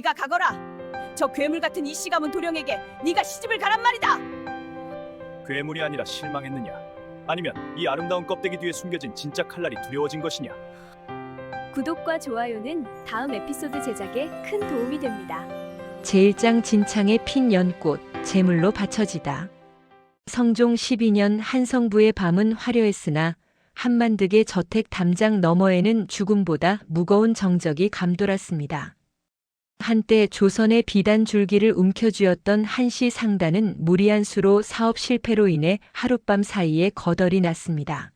네가 가거라. 저 괴물 같은 이씨 가문 도령에게 네가 시집을 가란 말이다. 괴물이 아니라 실망했느냐? 아니면 이 아름다운 껍데기 뒤에 숨겨진 진짜 칼날이 두려워진 것이냐? 구독과 좋아요는 다음 에피소드 제작에 큰 도움이 됩니다. 제1장 진창에 핀 연꽃, 제물로 바쳐지다. 성종 12년 한성부의 밤은 화려했으나 한만득의 저택 담장 너머에는 죽음보다 무거운 정적이 감돌았습니다. 한때 조선의 비단 줄기를 움켜쥐었던 한시 상단은 무리한 수로 사업 실패로 인해 하룻밤 사이에 거덜이 났습니다.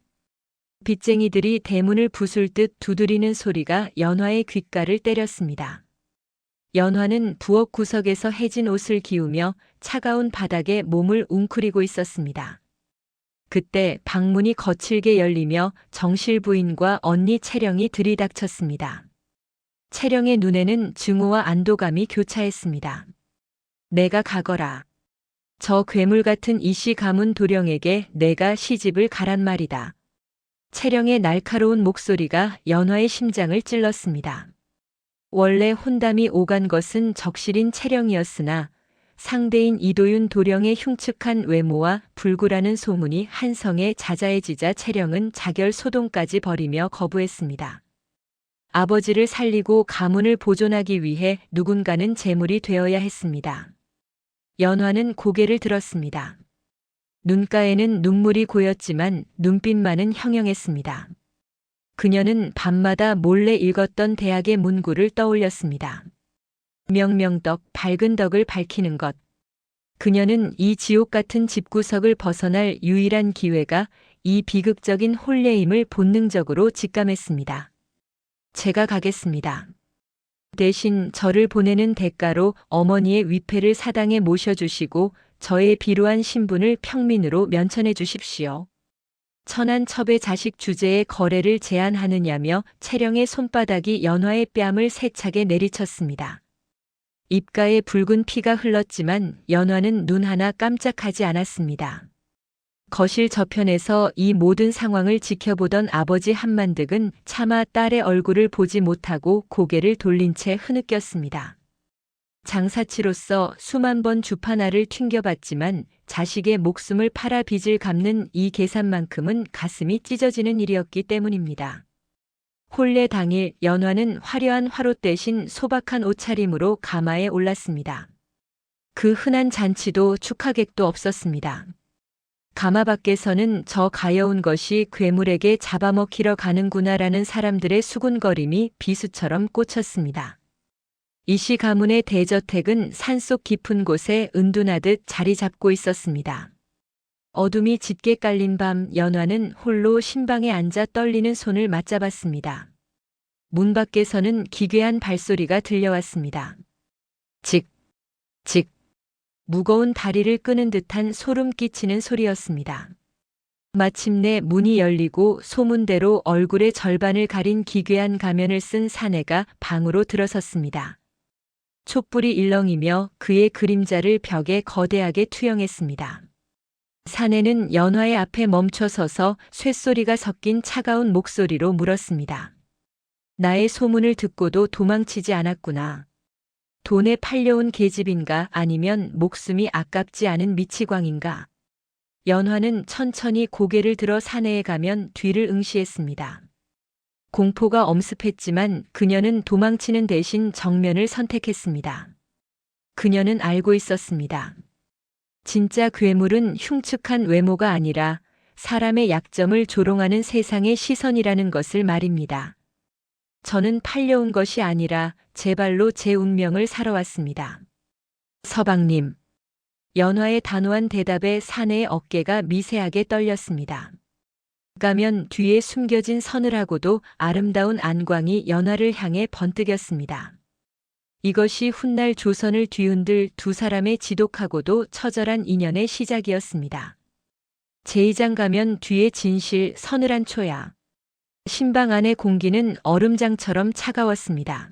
빚쟁이들이 대문을 부술 듯 두드리는 소리가 연화의 귓가를 때렸습니다. 연화는 부엌 구석에서 해진 옷을 기우며 차가운 바닥에 몸을 웅크리고 있었습니다. 그때 방문이 거칠게 열리며 정실 부인과 언니 채령이 들이닥쳤습니다. 채령의 눈에는 증오와 안도감이 교차했습니다. 내가 가거라. 저 괴물 같은 이씨 가문 도령에게 내가 시집을 가란 말이다. 채령의 날카로운 목소리가 연화의 심장을 찔렀습니다. 원래 혼담이 오간 것은 적실인 채령이었으나 상대인 이도윤 도령의 흉측한 외모와 불구라는 소문이 한성에 자자해지자 채령은 자결 소동까지 벌이며 거부했습니다. 아버지를 살리고 가문을 보존하기 위해 누군가는 재물이 되어야 했습니다. 연화는 고개를 들었습니다. 눈가에는 눈물이 고였지만 눈빛만은 형형했습니다. 그녀는 밤마다 몰래 읽었던 대학의 문구를 떠올렸습니다. 명명덕, 밝은 덕을 밝히는 것. 그녀는 이 지옥 같은 집구석을 벗어날 유일한 기회가 이 비극적인 혼례임을 본능적으로 직감했습니다. 제가 가겠습니다. 대신 저를 보내는 대가로 어머니의 위패를 사당에 모셔주시고 저의 비루한 신분을 평민으로 면천해 주십시오. 천한첩의 자식 주제의 거래를 제안하느냐며 채령의 손바닥이 연화의 뺨을 세차게 내리쳤습니다. 입가에 붉은 피가 흘렀지만 연화는 눈 하나 깜짝하지 않았습니다. 거실 저편에서 이 모든 상황을 지켜보던 아버지 한만득은 차마 딸의 얼굴을 보지 못하고 고개를 돌린 채 흐느꼈습니다. 장사치로서 수만 번 주파나를 튕겨봤지만 자식의 목숨을 팔아 빚을 갚는 이 계산만큼은 가슴이 찢어지는 일이었기 때문입니다. 혼례 당일 연화는 화려한 화롯 대신 소박한 옷차림으로 가마에 올랐습니다. 그 흔한 잔치도 축하객도 없었습니다. 가마 밖에서는 저 가여운 것이 괴물에게 잡아먹히러 가는구나라는 사람들의 수군거림이 비수처럼 꽂혔습니다. 이씨 가문의 대저택은 산속 깊은 곳에 은둔하듯 자리 잡고 있었습니다. 어둠이 짙게 깔린 밤 연화는 홀로 신방에 앉아 떨리는 손을 맞잡았습니다. 문 밖에서는 기괴한 발소리가 들려왔습니다. 직, 직. 무거운 다리를 끄는 듯한 소름 끼치는 소리였습니다. 마침내 문이 열리고 소문대로 얼굴의 절반을 가린 기괴한 가면을 쓴 사내가 방으로 들어섰습니다. 촛불이 일렁이며 그의 그림자를 벽에 거대하게 투영했습니다. 사내는 연화의 앞에 멈춰서서 쇳소리가 섞인 차가운 목소리로 물었습니다. 나의 소문을 듣고도 도망치지 않았구나. 돈에 팔려온 계집인가 아니면 목숨이 아깝지 않은 미치광인가. 연화는 천천히 고개를 들어 사내에 가면 뒤를 응시했습니다. 공포가 엄습했지만 그녀는 도망치는 대신 정면을 선택했습니다. 그녀는 알고 있었습니다. 진짜 괴물은 흉측한 외모가 아니라 사람의 약점을 조롱하는 세상의 시선이라는 것을 말입니다. 저는 팔려온 것이 아니라 제 발로 제 운명을 살아왔습니다. 서방님. 연화의 단호한 대답에 사내의 어깨가 미세하게 떨렸습니다. 가면 뒤에 숨겨진 서늘하고도 아름다운 안광이 연화를 향해 번뜩였습니다. 이것이 훗날 조선을 뒤흔들 두 사람의 지독하고도 처절한 인연의 시작이었습니다. 제2장 가면 뒤에 진실 서늘한 초야. 신방 안의 공기는 얼음장처럼 차가웠습니다.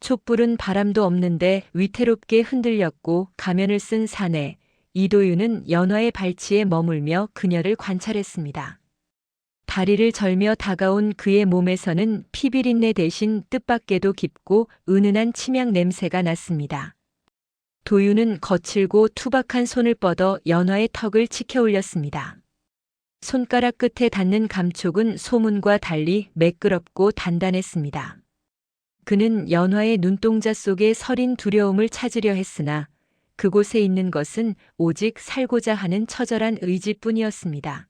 촛불은 바람도 없는데 위태롭게 흔들렸고 가면을 쓴 사내, 이도윤은 연화의 발치에 머물며 그녀를 관찰했습니다. 다리를 절며 다가온 그의 몸에서는 피비린내 대신 뜻밖에도 깊고 은은한 침향 냄새가 났습니다. 도윤은 거칠고 투박한 손을 뻗어 연화의 턱을 치켜 올렸습니다. 손가락 끝에 닿는 감촉은 소문과 달리 매끄럽고 단단했습니다. 그는 연화의 눈동자 속에 서린 두려움을 찾으려 했으나 그곳에 있는 것은 오직 살고자 하는 처절한 의지뿐이었습니다.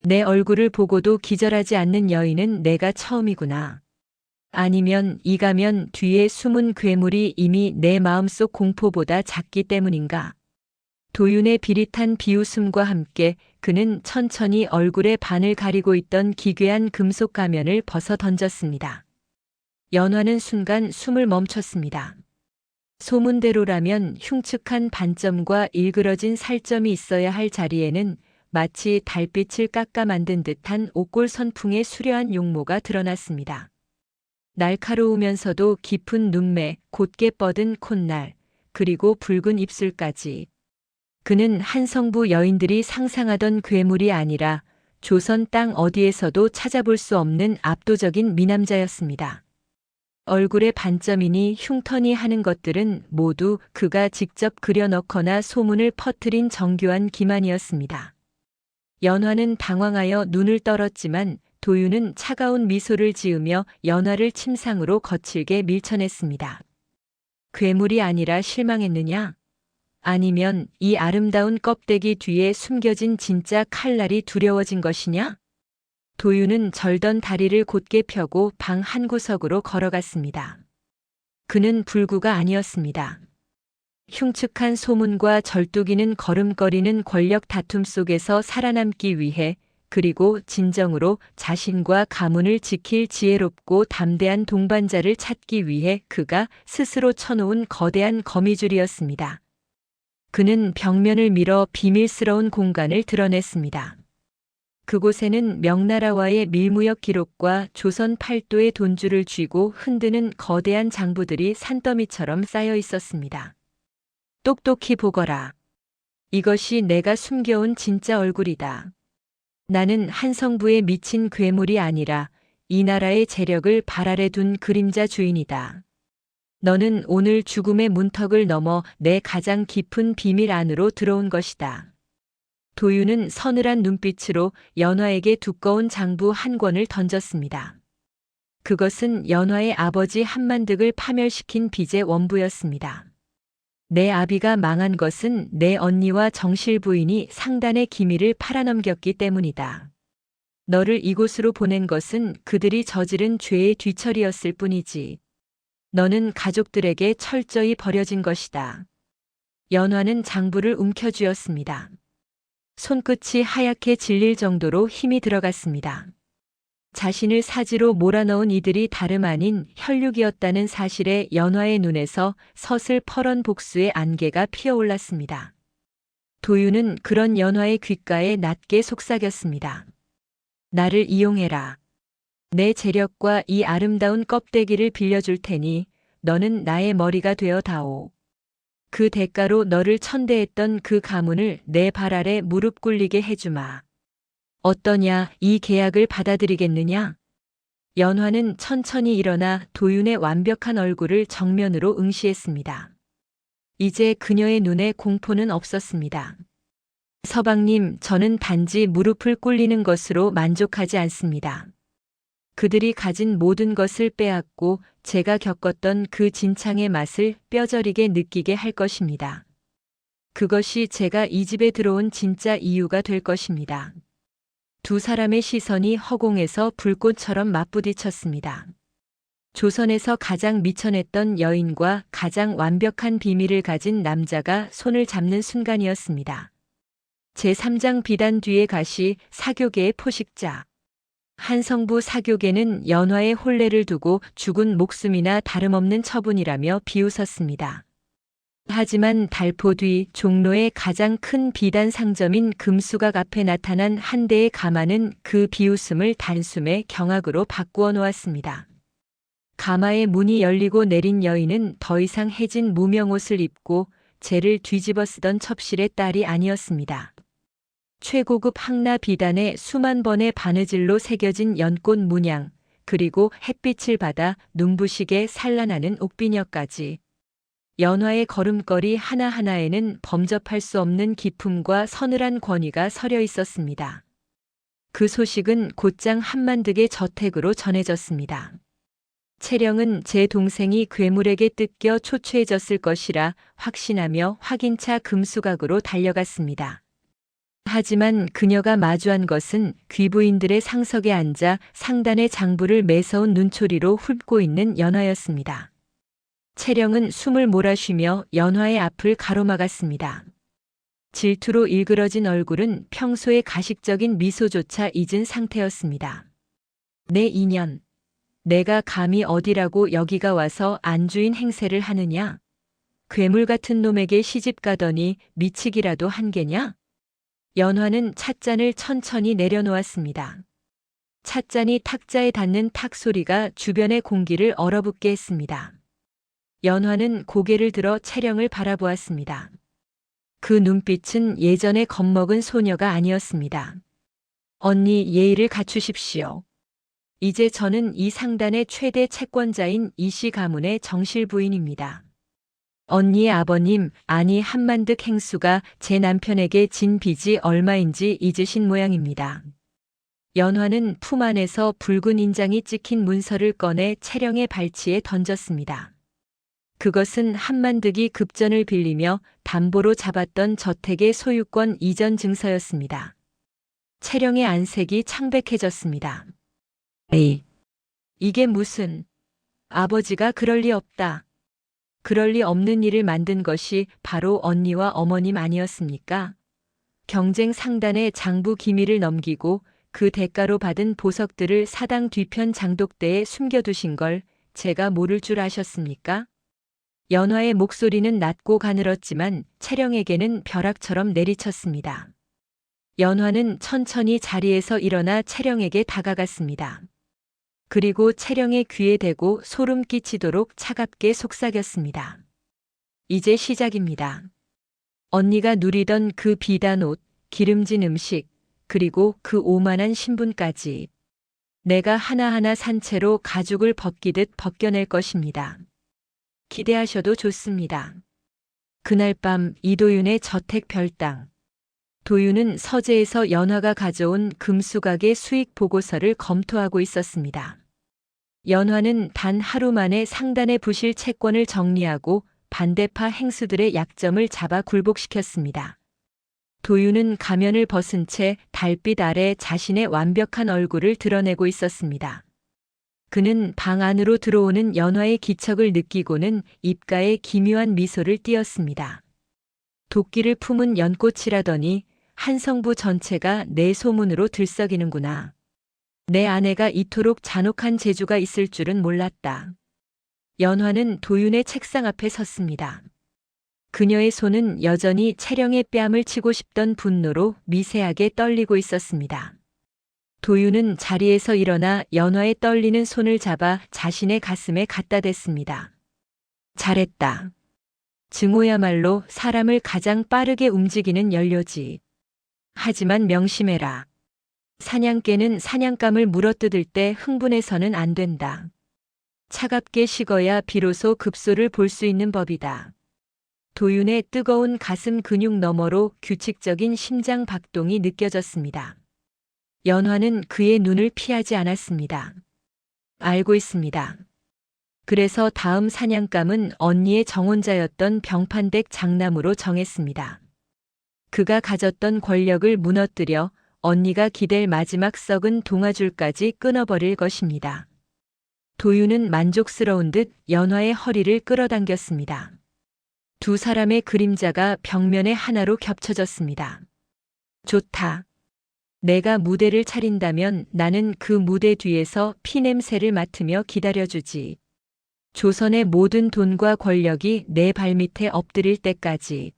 내 얼굴을 보고도 기절하지 않는 여인은 내가 처음이구나. 아니면 이가면 뒤에 숨은 괴물이 이미 내 마음속 공포보다 작기 때문인가? 도윤의 비릿한 비웃음과 함께 그는 천천히 얼굴의 반을 가리고 있던 기괴한 금속 가면을 벗어 던졌습니다. 연화는 순간 숨을 멈췄습니다. 소문대로라면 흉측한 반점과 일그러진 살점이 있어야 할 자리에는 마치 달빛을 깎아 만든 듯한 옥골 선풍의 수려한 용모가 드러났습니다. 날카로우면서도 깊은 눈매, 곧게 뻗은 콧날, 그리고 붉은 입술까지. 그는 한성부 여인들이 상상하던 괴물이 아니라 조선 땅 어디에서도 찾아볼 수 없는 압도적인 미남자였습니다. 얼굴에 반점이니 흉터니 하는 것들은 모두 그가 직접 그려넣거나 소문을 퍼뜨린 정교한 기만이었습니다. 연화는 당황하여 눈을 떨었지만 도윤은 차가운 미소를 지으며 연화를 침상으로 거칠게 밀쳐냈습니다. 괴물이 아니라 실망했느냐? 아니면 이 아름다운 껍데기 뒤에 숨겨진 진짜 칼날이 두려워진 것이냐? 도윤은 절던 다리를 곧게 펴고 방 한 구석으로 걸어갔습니다. 그는 불구가 아니었습니다. 흉측한 소문과 절뚝이는 걸음거리는 권력 다툼 속에서 살아남기 위해 그리고 진정으로 자신과 가문을 지킬 지혜롭고 담대한 동반자를 찾기 위해 그가 스스로 쳐놓은 거대한 거미줄이었습니다. 그는 벽면을 밀어 비밀스러운 공간을 드러냈습니다. 그곳에는 명나라와의 밀무역 기록과 조선 팔도의 돈줄을 쥐고 흔드는 거대한 장부들이 산더미처럼 쌓여 있었습니다. 똑똑히 보거라. 이것이 내가 숨겨온 진짜 얼굴이다. 나는 한성부에 미친 괴물이 아니라 이 나라의 재력을 발 아래 둔 그림자 주인이다. 너는 오늘 죽음의 문턱을 넘어 내 가장 깊은 비밀 안으로 들어온 것이다. 도윤은 서늘한 눈빛으로 연화에게 두꺼운 장부 한 권을 던졌습니다. 그것은 연화의 아버지 한만득을 파멸시킨 빚의 원부였습니다. 내 아비가 망한 것은 내 언니와 정실 부인이 상단의 기밀을 팔아넘겼기 때문이다. 너를 이곳으로 보낸 것은 그들이 저지른 죄의 뒤처리였을 뿐이지. 너는 가족들에게 철저히 버려진 것이다. 연화는 장부를 움켜쥐었습니다. 손끝이 하얗게 질릴 정도로 힘이 들어갔습니다. 자신을 사지로 몰아넣은 이들이 다름 아닌 혈육이었다는 사실에 연화의 눈에서 서슬퍼런 복수의 안개가 피어올랐습니다. 도윤은 그런 연화의 귓가에 낮게 속삭였습니다. 나를 이용해라. 내 재력과 이 아름다운 껍데기를 빌려줄 테니 너는 나의 머리가 되어 다오. 그 대가로 너를 천대했던 그 가문을 내 발 아래 무릎 꿇리게 해주마. 어떠냐, 이 계약을 받아들이겠느냐? 연화는 천천히 일어나 도윤의 완벽한 얼굴을 정면으로 응시했습니다. 이제 그녀의 눈에 공포는 없었습니다. 서방님, 저는 단지 무릎을 꿇리는 것으로 만족하지 않습니다. 그들이 가진 모든 것을 빼앗고 제가 겪었던 그 진창의 맛을 뼈저리게 느끼게 할 것입니다. 그것이 제가 이 집에 들어온 진짜 이유가 될 것입니다. 두 사람의 시선이 허공에서 불꽃처럼 맞부딪혔습니다. 조선에서 가장 미천했던 여인과 가장 완벽한 비밀을 가진 남자가 손을 잡는 순간이었습니다. 제3장 비단 뒤에 가시 사교계의 포식자. 한성부 사교계는 연화의 혼례를 두고 죽은 목숨이나 다름없는 처분이라며 비웃었습니다. 하지만 달포 뒤 종로의 가장 큰 비단 상점인 금수각 앞에 나타난 한 대의 가마는 그 비웃음을 단숨에 경악으로 바꾸어 놓았습니다. 가마의 문이 열리고 내린 여인은 더 이상 해진 무명옷을 입고 재를 뒤집어 쓰던 첩실의 딸이 아니었습니다. 최고급 항나 비단에 수만 번의 바느질로 새겨진 연꽃 문양, 그리고 햇빛을 받아 눈부시게 산란하는 옥비녀까지. 연화의 걸음걸이 하나하나에는 범접할 수 없는 기품과 서늘한 권위가 서려 있었습니다. 그 소식은 곧장 한만득의 저택으로 전해졌습니다. 채령은 제 동생이 괴물에게 뜯겨 초췌해졌을 것이라 확신하며 확인차 금수각으로 달려갔습니다. 하지만 그녀가 마주한 것은 귀부인들의 상석에 앉아 상단의 장부를 매서운 눈초리로 훑고 있는 연화였습니다. 채령은 숨을 몰아쉬며 연화의 앞을 가로막았습니다. 질투로 일그러진 얼굴은 평소의 가식적인 미소조차 잊은 상태였습니다. 내 인연, 내가 감히 어디라고 여기가 와서 안주인 행세를 하느냐? 괴물 같은 놈에게 시집 가더니 미치기라도 한 게냐? 연화는 찻잔을 천천히 내려놓았습니다. 찻잔이 탁자에 닿는 탁 소리가 주변의 공기를 얼어붙게 했습니다. 연화는 고개를 들어 채령을 바라보았습니다. 그 눈빛은 예전에 겁먹은 소녀가 아니었습니다. 언니, 예의를 갖추십시오. 이제 저는 이 상단의 최대 채권자인 이씨 가문의 정실 부인입니다. 언니의 아버님, 아니 한만득 행수가 제 남편에게 진 빚이 얼마인지 잊으신 모양입니다. 연화는 품 안에서 붉은 인장이 찍힌 문서를 꺼내 채령의 발치에 던졌습니다. 그것은 한만득이 급전을 빌리며 담보로 잡았던 저택의 소유권 이전 증서였습니다. 채령의 안색이 창백해졌습니다. 에이, 이게 무슨... 아버지가 그럴 리 없다. 그럴 리 없는 일을 만든 것이 바로 언니와 어머님 아니었습니까? 경쟁 상단의 장부 기밀을 넘기고 그 대가로 받은 보석들을 사당 뒤편 장독대에 숨겨두신 걸 제가 모를 줄 아셨습니까? 연화의 목소리는 낮고 가늘었지만 채령에게는 벼락처럼 내리쳤습니다. 연화는 천천히 자리에서 일어나 채령에게 다가갔습니다. 그리고 채령의 귀에 대고 소름 끼치도록 차갑게 속삭였습니다. 이제 시작입니다. 언니가 누리던 그 비단 옷, 기름진 음식, 그리고 그 오만한 신분까지 내가 하나하나 산채로 가죽을 벗기듯 벗겨낼 것입니다. 기대하셔도 좋습니다. 그날 밤 이도윤의 저택 별당. 도윤은 서재에서 연화가 가져온 금수각의 수익 보고서를 검토하고 있었습니다. 연화는 단 하루 만에 상단의 부실 채권을 정리하고 반대파 행수들의 약점을 잡아 굴복시켰습니다. 도윤은 가면을 벗은 채 달빛 아래 자신의 완벽한 얼굴을 드러내고 있었습니다. 그는 방 안으로 들어오는 연화의 기척을 느끼고는 입가에 기묘한 미소를 띄었습니다. 도끼를 품은 연꽃이라더니 한성부 전체가 내 소문으로 들썩이는구나. 내 아내가 이토록 잔혹한 재주가 있을 줄은 몰랐다. 연화는 도윤의 책상 앞에 섰습니다. 그녀의 손은 여전히 채령의 뺨을 치고 싶던 분노로 미세하게 떨리고 있었습니다. 도윤은 자리에서 일어나 연화의 떨리는 손을 잡아 자신의 가슴에 갖다 댔습니다. 잘했다. 증오야말로 사람을 가장 빠르게 움직이는 연료지. 하지만 명심해라. 사냥개는 사냥감을 물어뜯을 때 흥분해서는 안 된다. 차갑게 식어야 비로소 급소를 볼 수 있는 법이다. 도윤의 뜨거운 가슴 근육 너머로 규칙적인 심장 박동이 느껴졌습니다. 연화는 그의 눈을 피하지 않았습니다. 알고 있습니다. 그래서 다음 사냥감은 언니의 정혼자였던 병판댁 장남으로 정했습니다. 그가 가졌던 권력을 무너뜨려 언니가 기댈 마지막 썩은 동아줄까지 끊어버릴 것입니다. 도윤은 만족스러운 듯 연화의 허리를 끌어당겼습니다. 두 사람의 그림자가 벽면에 하나로 겹쳐졌습니다. 좋다. 내가 무대를 차린다면 나는 그 무대 뒤에서 피냄새를 맡으며 기다려주지. 조선의 모든 돈과 권력이 내 발밑에 엎드릴 때까지.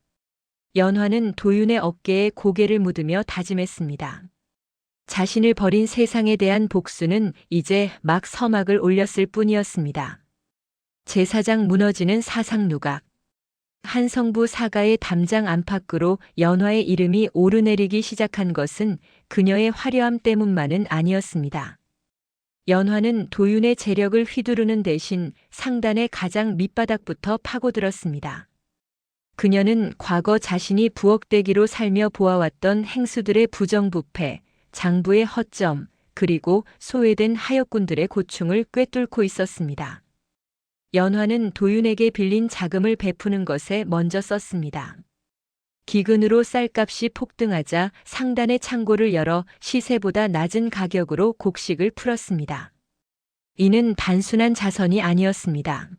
연화는 도윤의 어깨에 고개를 묻으며 다짐했습니다. 자신을 버린 세상에 대한 복수는 이제 막 서막을 올렸을 뿐이었습니다. 제사장 무너지는 사상 누각. 한성부 사가의 담장 안팎으로 연화의 이름이 오르내리기 시작한 것은 그녀의 화려함 때문만은 아니었습니다. 연화는 도윤의 재력을 휘두르는 대신 상단의 가장 밑바닥부터 파고들었습니다. 그녀는 과거 자신이 부엌대기로 살며 보아왔던 행수들의 부정부패, 장부의 허점, 그리고 소외된 하역군들의 고충을 꿰뚫고 있었습니다. 연화는 도윤에게 빌린 자금을 베푸는 것에 먼저 썼습니다. 기근으로 쌀값이 폭등하자 상단의 창고를 열어 시세보다 낮은 가격으로 곡식을 풀었습니다. 이는 단순한 자선이 아니었습니다.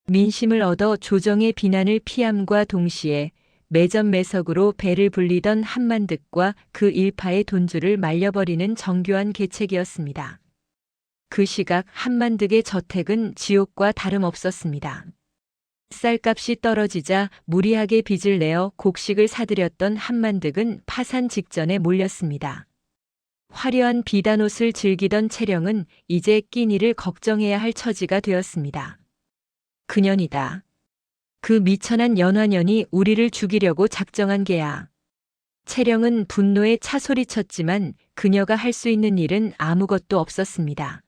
민심을 얻어 조정의 비난을 피함과 동시에 매점매석으로 배를 불리던 한만득과 그 일파의 돈줄을 말려버리는 정교한 계책이었습니다. 그 시각 한만득의 저택은 지옥과 다름없었습니다. 쌀값이 떨어지자 무리하게 빚을 내어 곡식을 사들였던 한만득은 파산 직전에 몰렸습니다. 화려한 비단옷을 즐기던 채령은 이제 끼니를 걱정해야 할 처지가 되었습니다. 그년이다. 그 미천한 연화년이 우리를 죽이려고 작정한 게야. 채령은 분노에 차소리쳤지만 그녀가 할 수 있는 일은 아무것도 없었습니다.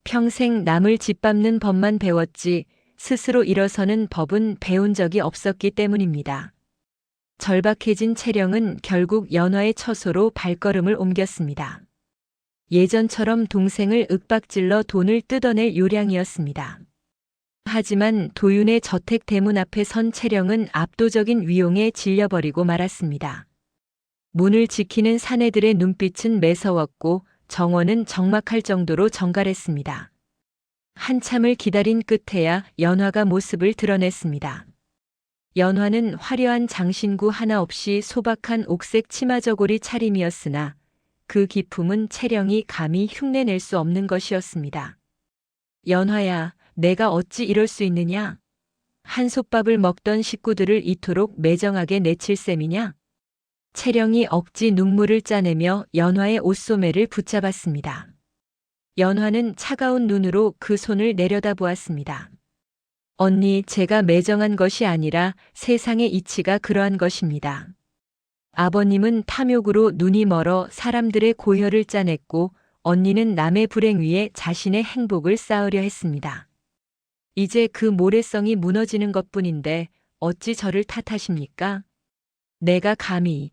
평생 남을 짓밟는 법만 배웠지 스스로 일어서는 법은 배운 적이 없었기 때문입니다. 절박해진 채령은 결국 연화의 처소로 발걸음을 옮겼습니다. 예전처럼 동생을 윽박질러 돈을 뜯어낼 요량이었습니다. 하지만 도윤의 저택 대문 앞에 선 채령은 압도적인 위용에 질려버리고 말았습니다. 문을 지키는 사내들의 눈빛은 매서웠고 정원은 적막할 정도로 정갈했습니다. 한참을 기다린 끝에야 연화가 모습을 드러냈습니다. 연화는 화려한 장신구 하나 없이 소박한 옥색 치마저고리 차림이었으나 그 기품은 채령이 감히 흉내낼 수 없는 것이었습니다. 연화야, 내가 어찌 이럴 수 있느냐? 한솥밥을 먹던 식구들을 이토록 매정하게 내칠 셈이냐? 채령이 억지 눈물을 짜내며 연화의 옷소매를 붙잡았습니다. 연화는 차가운 눈으로 그 손을 내려다보았습니다. 언니, 제가 매정한 것이 아니라 세상의 이치가 그러한 것입니다. 아버님은 탐욕으로 눈이 멀어 사람들의 고혈을 짜냈고 언니는 남의 불행 위에 자신의 행복을 쌓으려 했습니다. 이제 그 모래성이 무너지는 것뿐인데 어찌 저를 탓하십니까? 내가 감히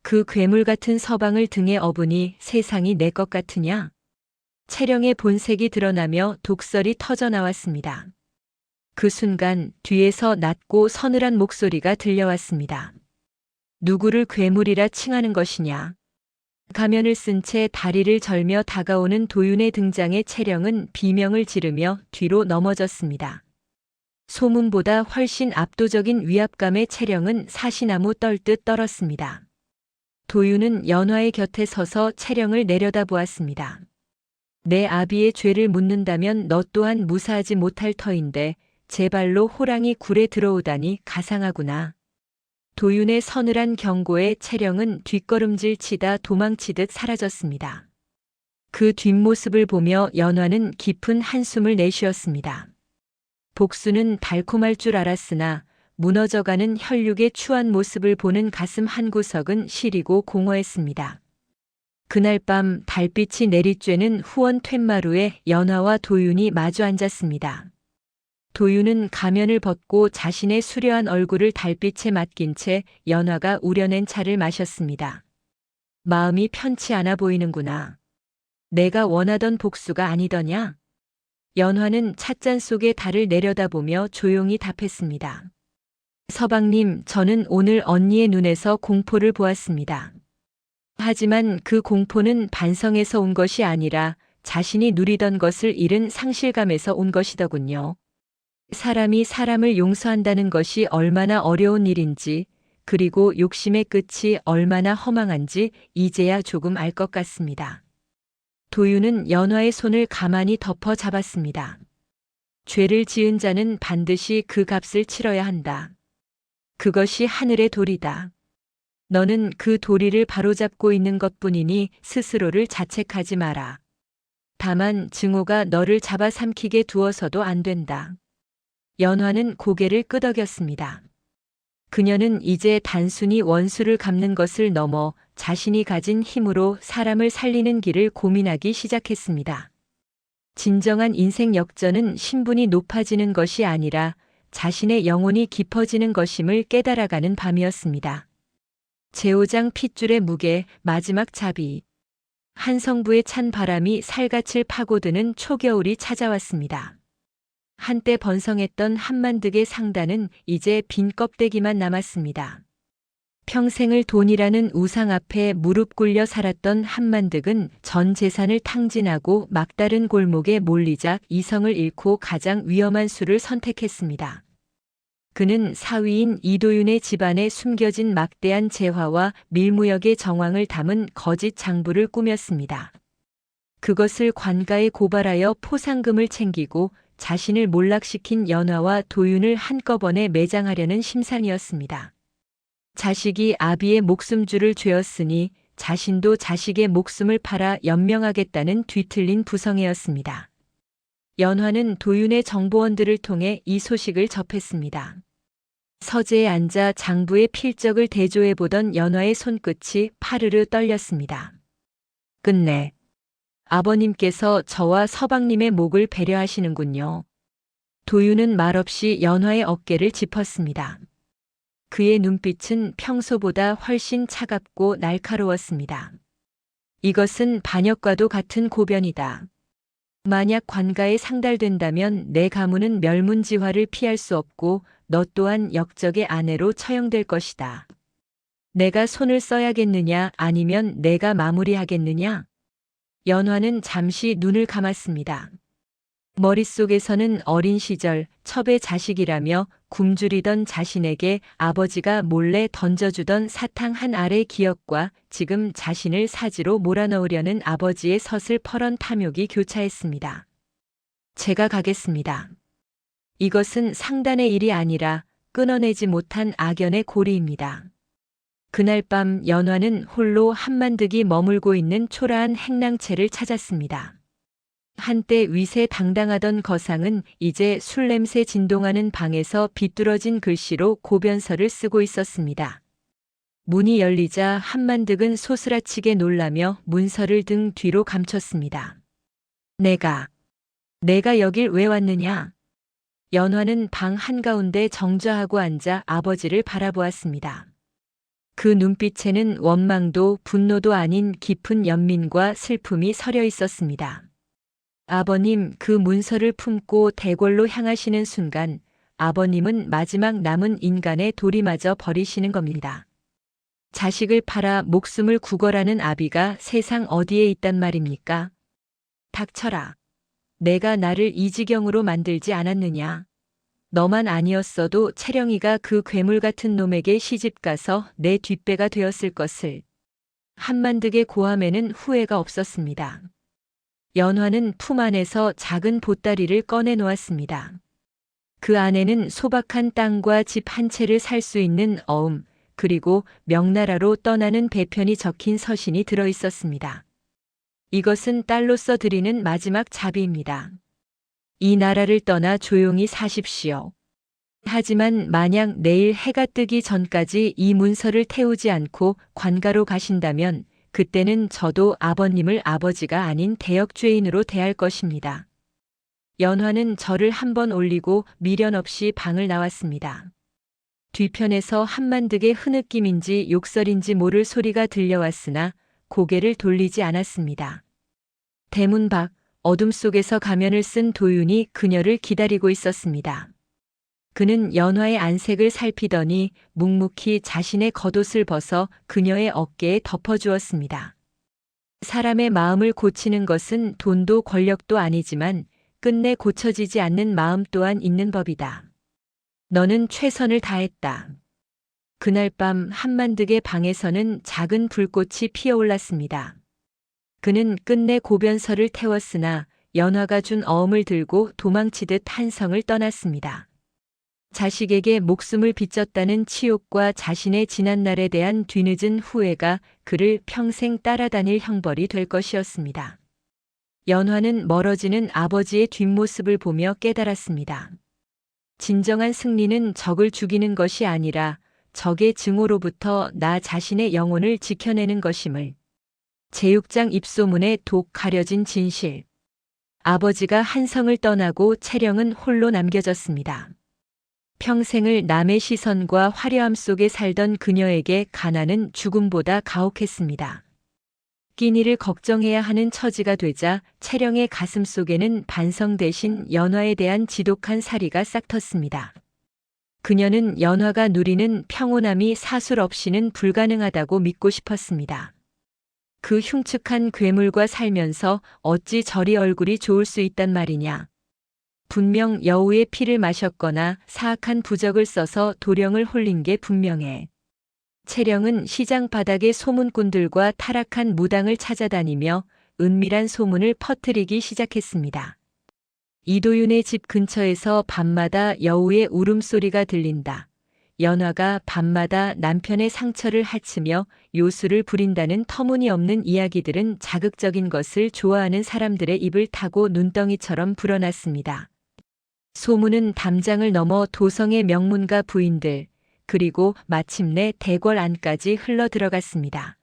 그 괴물 같은 서방을 등에 업으니 세상이 내 것 같으냐? 채령의 본색이 드러나며 독설이 터져나왔습니다. 그 순간 뒤에서 낮고 서늘한 목소리가 들려왔습니다. 누구를 괴물이라 칭하는 것이냐? 가면을 쓴 채 다리를 절며 다가오는 도윤의 등장에 채령은 비명을 지르며 뒤로 넘어졌습니다. 소문보다 훨씬 압도적인 위압감에 채령은 사시나무 떨듯 떨었습니다. 도윤은 연화의 곁에 서서 채령을 내려다보았습니다. 내 아비의 죄를 묻는다면 너 또한 무사하지 못할 터인데 제 발로 호랑이 굴에 들어오다니 가상하구나. 도윤의 서늘한 경고에 채령은 뒷걸음질 치다 도망치듯 사라졌습니다. 그 뒷모습을 보며 연화는 깊은 한숨을 내쉬었습니다. 복수는 달콤할 줄 알았으나 무너져가는 혈육의 추한 모습을 보는 가슴 한구석은 시리고 공허했습니다. 그날 밤 달빛이 내리쬐는 후원 툇마루에 연화와 도윤이 마주 앉았습니다. 도윤은 가면을 벗고 자신의 수려한 얼굴을 달빛에 맡긴 채 연화가 우려낸 차를 마셨습니다. 마음이 편치 않아 보이는구나. 내가 원하던 복수가 아니더냐? 연화는 찻잔 속의 달을 내려다보며 조용히 답했습니다. 서방님, 저는 오늘 언니의 눈에서 공포를 보았습니다. 하지만 그 공포는 반성에서 온 것이 아니라 자신이 누리던 것을 잃은 상실감에서 온 것이더군요. 사람이 사람을 용서한다는 것이 얼마나 어려운 일인지, 그리고 욕심의 끝이 얼마나 허망한지 이제야 조금 알 것 같습니다. 도윤은 연화의 손을 가만히 덮어 잡았습니다. 죄를 지은 자는 반드시 그 값을 치러야 한다. 그것이 하늘의 도리다. 너는 그 도리를 바로잡고 있는 것뿐이니 스스로를 자책하지 마라. 다만 증오가 너를 잡아삼키게 두어서도 안 된다. 연화는 고개를 끄덕였습니다. 그녀는 이제 단순히 원수를 갚는 것을 넘어 자신이 가진 힘으로 사람을 살리는 길을 고민하기 시작했습니다. 진정한 인생 역전은 신분이 높아지는 것이 아니라 자신의 영혼이 깊어지는 것임을 깨달아가는 밤이었습니다. 제5장 핏줄의 무게, 마지막 자비. 한성부의 찬 바람이 살갗을 파고드는 초겨울이 찾아왔습니다. 한때 번성했던 한만득의 상단은 이제 빈 껍데기만 남았습니다. 평생을 돈이라는 우상 앞에 무릎 꿇려 살았던 한만득은 전 재산을 탕진하고 막다른 골목에 몰리자 이성을 잃고 가장 위험한 수를 선택했습니다. 그는 사위인 이도윤의 집안에 숨겨진 막대한 재화와 밀무역의 정황을 담은 거짓 장부를 꾸몄습니다. 그것을 관가에 고발하여 포상금을 챙기고 자신을 몰락시킨 연화와 도윤을 한꺼번에 매장하려는 심산이었습니다. 자식이 아비의 목숨줄을 죄었으니 자신도 자식의 목숨을 팔아 연명하겠다는 뒤틀린 부성애였습니다. 연화는 도윤의 정보원들을 통해 이 소식을 접했습니다. 서재에 앉아 장부의 필적을 대조해보던 연화의 손끝이 파르르 떨렸습니다. 끝내 아버님께서 저와 서방님의 목을 배려하시는군요. 도윤은 말없이 연화의 어깨를 짚었습니다. 그의 눈빛은 평소보다 훨씬 차갑고 날카로웠습니다. 이것은 반역과도 같은 고변이다. 만약 관가에 상달된다면 내 가문은 멸문지화를 피할 수 없고 너 또한 역적의 아내로 처형될 것이다. 내가 손을 써야겠느냐 아니면 내가 마무리하겠느냐? 연화는 잠시 눈을 감았습니다. 머릿속에서는 어린 시절 첩의 자식이라며 굶주리던 자신에게 아버지가 몰래 던져주던 사탕 한 알의 기억과 지금 자신을 사지로 몰아넣으려는 아버지의 서슬퍼런 탐욕이 교차했습니다. 제가 가겠습니다. 이것은 상단의 일이 아니라 끊어내지 못한 악연의 고리입니다. 그날 밤 연화는 홀로 한만득이 머물고 있는 초라한 행랑채를 찾았습니다. 한때 위세당당하던 거상은 이제 술 냄새 진동하는 방에서 비뚤어진 글씨로 고변서를 쓰고 있었습니다. 문이 열리자 한만득은 소스라치게 놀라며 문서를 등 뒤로 감췄습니다. 내가 여길 왜 왔느냐? 연화는 방 한가운데 정좌하고 앉아 아버지를 바라보았습니다. 그 눈빛에는 원망도 분노도 아닌 깊은 연민과 슬픔이 서려 있었습니다. 아버님, 그 문서를 품고 대궐로 향하시는 순간 아버님은 마지막 남은 인간의 도리마저 버리시는 겁니다. 자식을 팔아 목숨을 구걸하는 아비가 세상 어디에 있단 말입니까? 닥쳐라. 내가 나를 이 지경으로 만들지 않았느냐? 너만 아니었어도 채령이가 그 괴물 같은 놈에게 시집가서 내 뒷배가 되었을 것을. 한만득의 고함에는 후회가 없었습니다. 연화는 품 안에서 작은 보따리를 꺼내 놓았습니다. 그 안에는 소박한 땅과 집 한 채를 살 수 있는 어음, 그리고 명나라로 떠나는 배편이 적힌 서신이 들어 있었습니다. 이것은 딸로서 드리는 마지막 자비입니다. 이 나라를 떠나 조용히 사십시오. 하지만 만약 내일 해가 뜨기 전까지 이 문서를 태우지 않고 관가로 가신다면 그때는 저도 아버님을 아버지가 아닌 대역죄인으로 대할 것입니다. 연화는 절을 한번 올리고 미련 없이 방을 나왔습니다. 뒤편에서 한만득의 흐느낌인지 욕설인지 모를 소리가 들려왔으나 고개를 돌리지 않았습니다. 대문 밖 어둠 속에서 가면을 쓴 도윤이 그녀를 기다리고 있었습니다. 그는 연화의 안색을 살피더니 묵묵히 자신의 겉옷을 벗어 그녀의 어깨에 덮어주었습니다. 사람의 마음을 고치는 것은 돈도 권력도 아니지만 끝내 고쳐지지 않는 마음 또한 있는 법이다. 너는 최선을 다했다. 그날 밤 한만득의 방에서는 작은 불꽃이 피어올랐습니다. 그는 끝내 고변서를 태웠으나 연화가 준 어음을 들고 도망치듯 한성을 떠났습니다. 자식에게 목숨을 비쳤다는 치욕과 자신의 지난날에 대한 뒤늦은 후회가 그를 평생 따라다닐 형벌이 될 것이었습니다. 연화는 멀어지는 아버지의 뒷모습을 보며 깨달았습니다. 진정한 승리는 적을 죽이는 것이 아니라 적의 증오로부터 나 자신의 영혼을 지켜내는 것임을. 제6장 입소문에 독 가려진 진실. 아버지가 한성을 떠나고 채령은 홀로 남겨졌습니다. 평생을 남의 시선과 화려함 속에 살던 그녀에게 가난은 죽음보다 가혹했습니다. 끼니를 걱정해야 하는 처지가 되자 채령의 가슴 속에는 반성 대신 연화에 대한 지독한 사리가 싹텄습니다. 그녀는 연화가 누리는 평온함이 사술 없이는 불가능하다고 믿고 싶었습니다. 그 흉측한 괴물과 살면서 어찌 저리 얼굴이 좋을 수 있단 말이냐. 분명 여우의 피를 마셨거나 사악한 부적을 써서 도령을 홀린 게 분명해. 채령은 시장 바닥의 소문꾼들과 타락한 무당을 찾아다니며 은밀한 소문을 퍼뜨리기 시작했습니다. 이도윤의 집 근처에서 밤마다 여우의 울음소리가 들린다. 연화가 밤마다 남편의 상처를 핥으며 요술을 부린다는 터무니없는 이야기들은 자극적인 것을 좋아하는 사람들의 입을 타고 눈덩이처럼 불어났습니다. 소문은 담장을 넘어 도성의 명문가 부인들, 그리고 마침내 대궐 안까지 흘러들어갔습니다.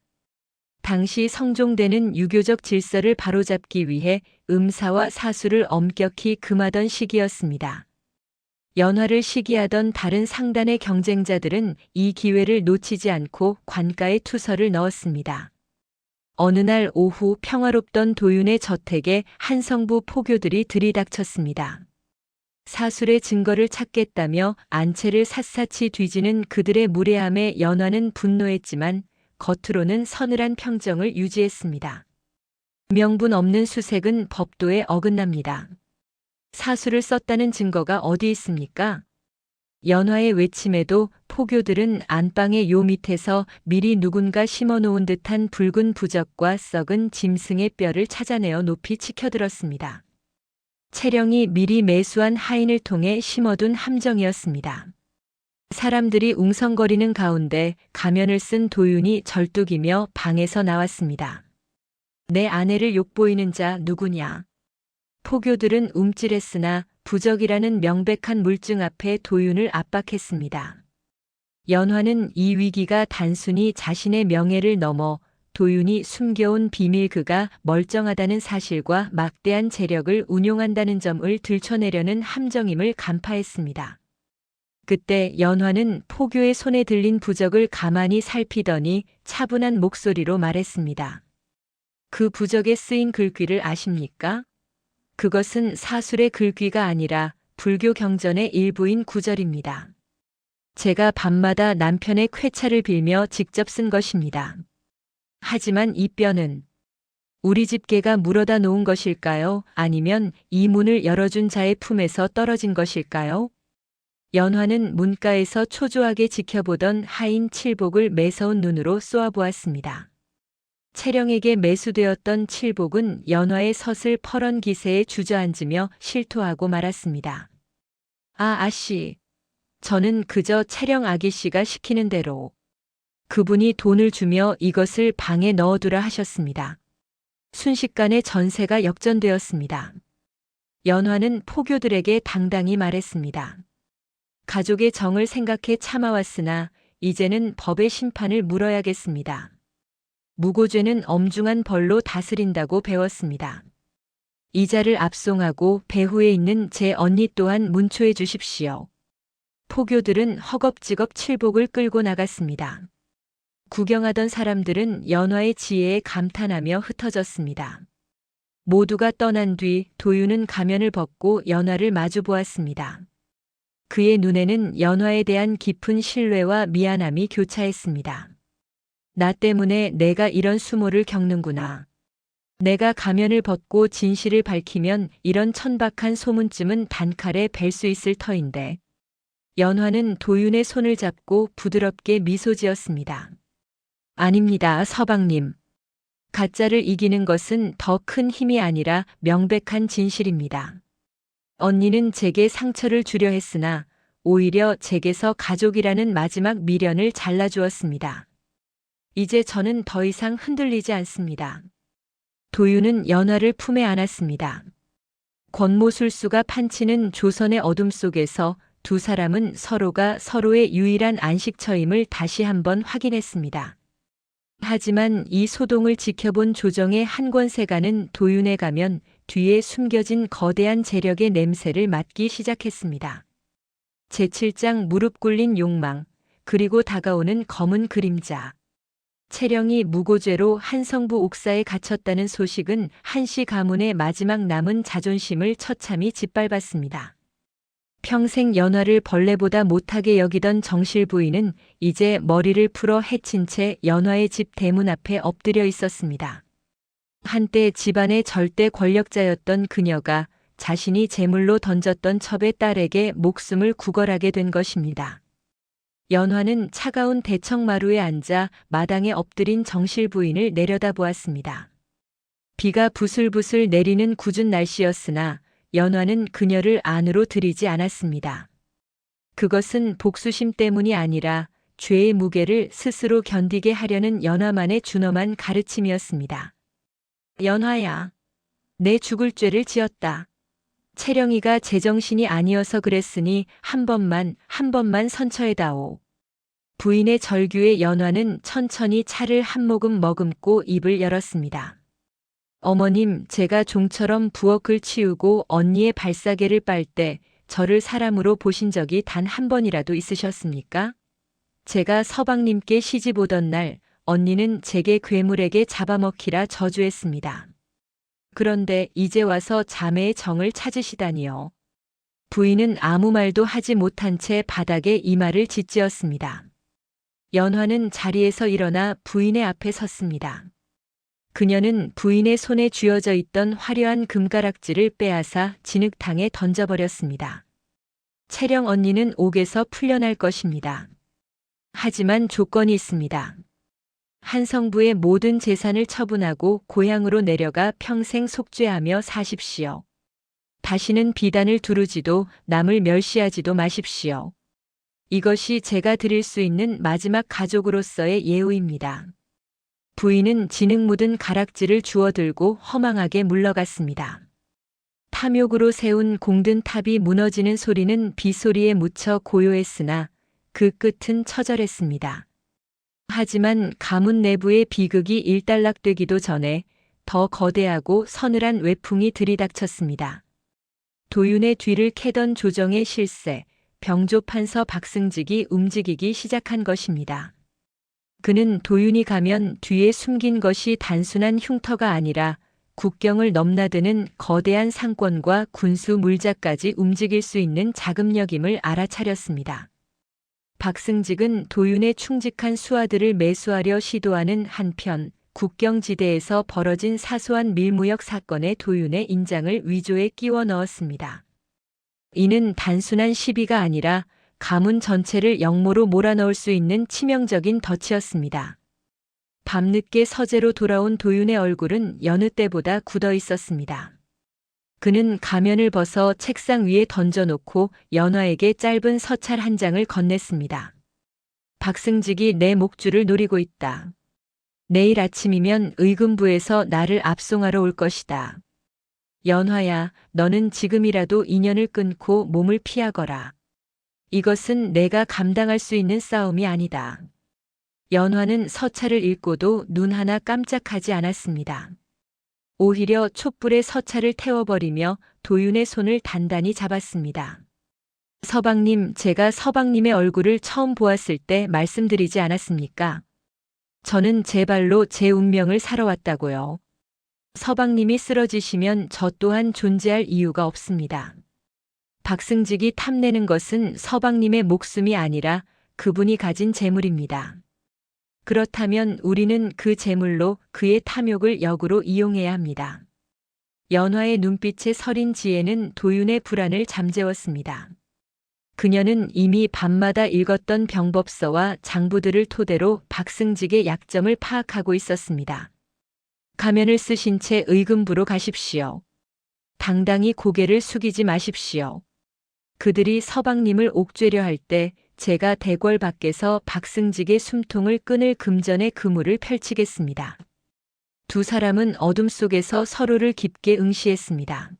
당시 성종대는 유교적 질서를 바로잡기 위해 음사와 사수를 엄격히 금하던 시기였습니다. 연화를 시기하던 다른 상단의 경쟁자들은 이 기회를 놓치지 않고 관가에 투서를 넣었습니다. 어느 날 오후 평화롭던 도윤의 저택에 한성부 포교들이 들이닥쳤습니다. 사술의 증거를 찾겠다며 안채를 샅샅이 뒤지는 그들의 무례함에 연화는 분노했지만 겉으로는 서늘한 평정을 유지했습니다. 명분 없는 수색은 법도에 어긋납니다. 사술을 썼다는 증거가 어디 있습니까? 연화의 외침에도 포교들은 안방의 요 밑에서 미리 누군가 심어놓은 듯한 붉은 부적과 썩은 짐승의 뼈를 찾아내어 높이 치켜들었습니다. 채령이 미리 매수한 하인을 통해 심어둔 함정이었습니다. 사람들이 웅성거리는 가운데 가면을 쓴 도윤이 절뚝이며 방에서 나왔습니다. 내 아내를 욕보이는 자 누구냐? 포교들은 움찔했으나 부적이라는 명백한 물증 앞에 도윤을 압박했습니다. 연화는 이 위기가 단순히 자신의 명예를 넘어 도윤이 숨겨온 비밀 그가 멀쩡하다는 사실과 막대한 재력을 운용한다는 점을 들춰내려는 함정임을 간파했습니다. 그때 연화는 포교의 손에 들린 부적을 가만히 살피더니 차분한 목소리로 말했습니다. 그 부적에 쓰인 글귀를 아십니까? 그것은 사술의 글귀가 아니라 불교 경전의 일부인 구절입니다. 제가 밤마다 남편의 쾌차를 빌며 직접 쓴 것입니다. 하지만 이 뼈는 우리 집 개가 물어다 놓은 것일까요? 아니면 이 문을 열어준 자의 품에서 떨어진 것일까요? 연화는 문가에서 초조하게 지켜보던 하인 칠복을 매서운 눈으로 쏘아보았습니다. 채령에게 매수되었던 칠복은 연화의 서슬 퍼런 기세에 주저앉으며 실토하고 말았습니다. 아씨, 저는 그저 채령 아기씨가 시키는 대로. 그분이 돈을 주며 이것을 방에 넣어두라 하셨습니다. 순식간에 전세가 역전되었습니다. 연화는 포교들에게 당당히 말했습니다. 가족의 정을 생각해 참아왔으나 이제는 법의 심판을 물어야겠습니다. 무고죄는 엄중한 벌로 다스린다고 배웠습니다. 이자를 압송하고 배후에 있는 제 언니 또한 문초해 주십시오. 포교들은 허겁지겁 칠복을 끌고 나갔습니다. 구경하던 사람들은 연화의 지혜에 감탄하며 흩어졌습니다. 모두가 떠난 뒤 도윤은 가면을 벗고 연화를 마주보았습니다. 그의 눈에는 연화에 대한 깊은 신뢰와 미안함이 교차했습니다. 나 때문에 내가 이런 수모를 겪는구나. 내가 가면을 벗고 진실을 밝히면 이런 천박한 소문쯤은 단칼에 벨 수 있을 터인데. 연화는 도윤의 손을 잡고 부드럽게 미소 지었습니다. 아닙니다, 서방님. 가짜를 이기는 것은 더 큰 힘이 아니라 명백한 진실입니다. 언니는 제게 상처를 주려 했으나 오히려 제게서 가족이라는 마지막 미련을 잘라주었습니다. 이제 저는 더 이상 흔들리지 않습니다. 도윤은 연화를 품에 안았습니다. 권모술수가 판치는 조선의 어둠 속에서 두 사람은 서로가 서로의 유일한 안식처임을 다시 한번 확인했습니다. 하지만 이 소동을 지켜본 조정의 한 권세가는 도윤에 가면 뒤에 숨겨진 거대한 재력의 냄새를 맡기 시작했습니다. 제7장 무릎 꿇린 욕망, 그리고 다가오는 검은 그림자. 채령이 무고죄로 한성부 옥사에 갇혔다는 소식은 한씨 가문의 마지막 남은 자존심을 처참히 짓밟았습니다. 평생 연화를 벌레보다 못하게 여기던 정실 부인은 이제 머리를 풀어 헤친 채 연화의 집 대문 앞에 엎드려 있었습니다. 한때 집안의 절대 권력자였던 그녀가 자신이 제물로 던졌던 첩의 딸에게 목숨을 구걸하게 된 것입니다. 연화는 차가운 대청마루에 앉아 마당에 엎드린 정실 부인을 내려다보았습니다. 비가 부슬부슬 내리는 궂은 날씨였으나 연화는 그녀를 안으로 들이지 않았습니다. 그것은 복수심 때문이 아니라 죄의 무게를 스스로 견디게 하려는 연화만의 준엄한 가르침이었습니다. 연화야, 내 죽을 죄를 지었다. 채령이가 제정신이 아니어서 그랬으니 한 번만 선처해다오. 부인의 절규에 연화는 천천히 차를 한 모금 머금고 입을 열었습니다. 어머님, 제가 종처럼 부엌을 치우고 언니의 발사계를 빨 때 저를 사람으로 보신 적이 단 한 번이라도 있으셨습니까? 제가 서방님께 시집 오던 날 언니는 제게 괴물에게 잡아먹히라 저주했습니다. 그런데 이제 와서 자매의 정을 찾으시다니요. 부인은 아무 말도 하지 못한 채 바닥에 이마를 짓지었습니다. 연화는 자리에서 일어나 부인의 앞에 섰습니다. 그녀는 부인의 손에 쥐어져 있던 화려한 금가락지를 빼앗아 진흙탕에 던져버렸습니다. 채령 언니는 옥에서 풀려날 것입니다. 하지만 조건이 있습니다. 한성부의 모든 재산을 처분하고 고향으로 내려가 평생 속죄하며 사십시오. 다시는 비단을 두르지도 남을 멸시하지도 마십시오. 이것이 제가 드릴 수 있는 마지막 가족으로서의 예우입니다. 부인은 진흙 묻은 가락지를 주워들고 허망하게 물러갔습니다. 탐욕으로 세운 공든 탑이 무너지는 소리는 빗소리에 묻혀 고요했으나 그 끝은 처절했습니다. 하지만 가문 내부의 비극이 일단락되기도 전에 더 거대하고 서늘한 외풍이 들이닥쳤습니다. 도윤의 뒤를 캐던 조정의 실세, 병조판서 박승직이 움직이기 시작한 것입니다. 그는 도윤이 가면 뒤에 숨긴 것이 단순한 흉터가 아니라 국경을 넘나드는 거대한 상권과 군수 물자까지 움직일 수 있는 자금력임을 알아차렸습니다. 박승직은 도윤의 충직한 수하들을 매수하려 시도하는 한편 국경지대에서 벌어진 사소한 밀무역 사건에 도윤의 인장을 위조에 끼워 넣었습니다. 이는 단순한 시비가 아니라 가문 전체를 역모로 몰아넣을 수 있는 치명적인 덫이었습니다. 밤늦게 서재로 돌아온 도윤의 얼굴은 여느 때보다 굳어 있었습니다. 그는 가면을 벗어 책상 위에 던져놓고 연화에게 짧은 서찰 한 장을 건넸습니다. 박승직이 내 목줄을 노리고 있다. 내일 아침이면 의금부에서 나를 압송하러 올 것이다. 연화야, 너는 지금이라도 인연을 끊고 몸을 피하거라. 이것은 내가 감당할 수 있는 싸움이 아니다. 연화는 서찰을 읽고도 눈 하나 깜짝하지 않았습니다. 오히려 촛불에 서찰을 태워버리며 도윤의 손을 단단히 잡았습니다. 서방님, 제가 서방님의 얼굴을 처음 보았을 때 말씀드리지 않았습니까? 저는 제 발로 제 운명을 살아왔다고요. 서방님이 쓰러지시면 저 또한 존재할 이유가 없습니다. 박승직이 탐내는 것은 서방님의 목숨이 아니라 그분이 가진 재물입니다. 그렇다면 우리는 그 재물로 그의 탐욕을 역으로 이용해야 합니다. 연화의 눈빛에 서린 지혜는 도윤의 불안을 잠재웠습니다. 그녀는 이미 밤마다 읽었던 병법서와 장부들을 토대로 박승직의 약점을 파악하고 있었습니다. 가면을 쓰신 채 의금부로 가십시오. 당당히 고개를 숙이지 마십시오. 그들이 서방님을 옥죄려 할 때 제가 대궐 밖에서 박승직의 숨통을 끊을 금전의 그물을 펼치겠습니다. 두 사람은 어둠 속에서 서로를 깊게 응시했습니다.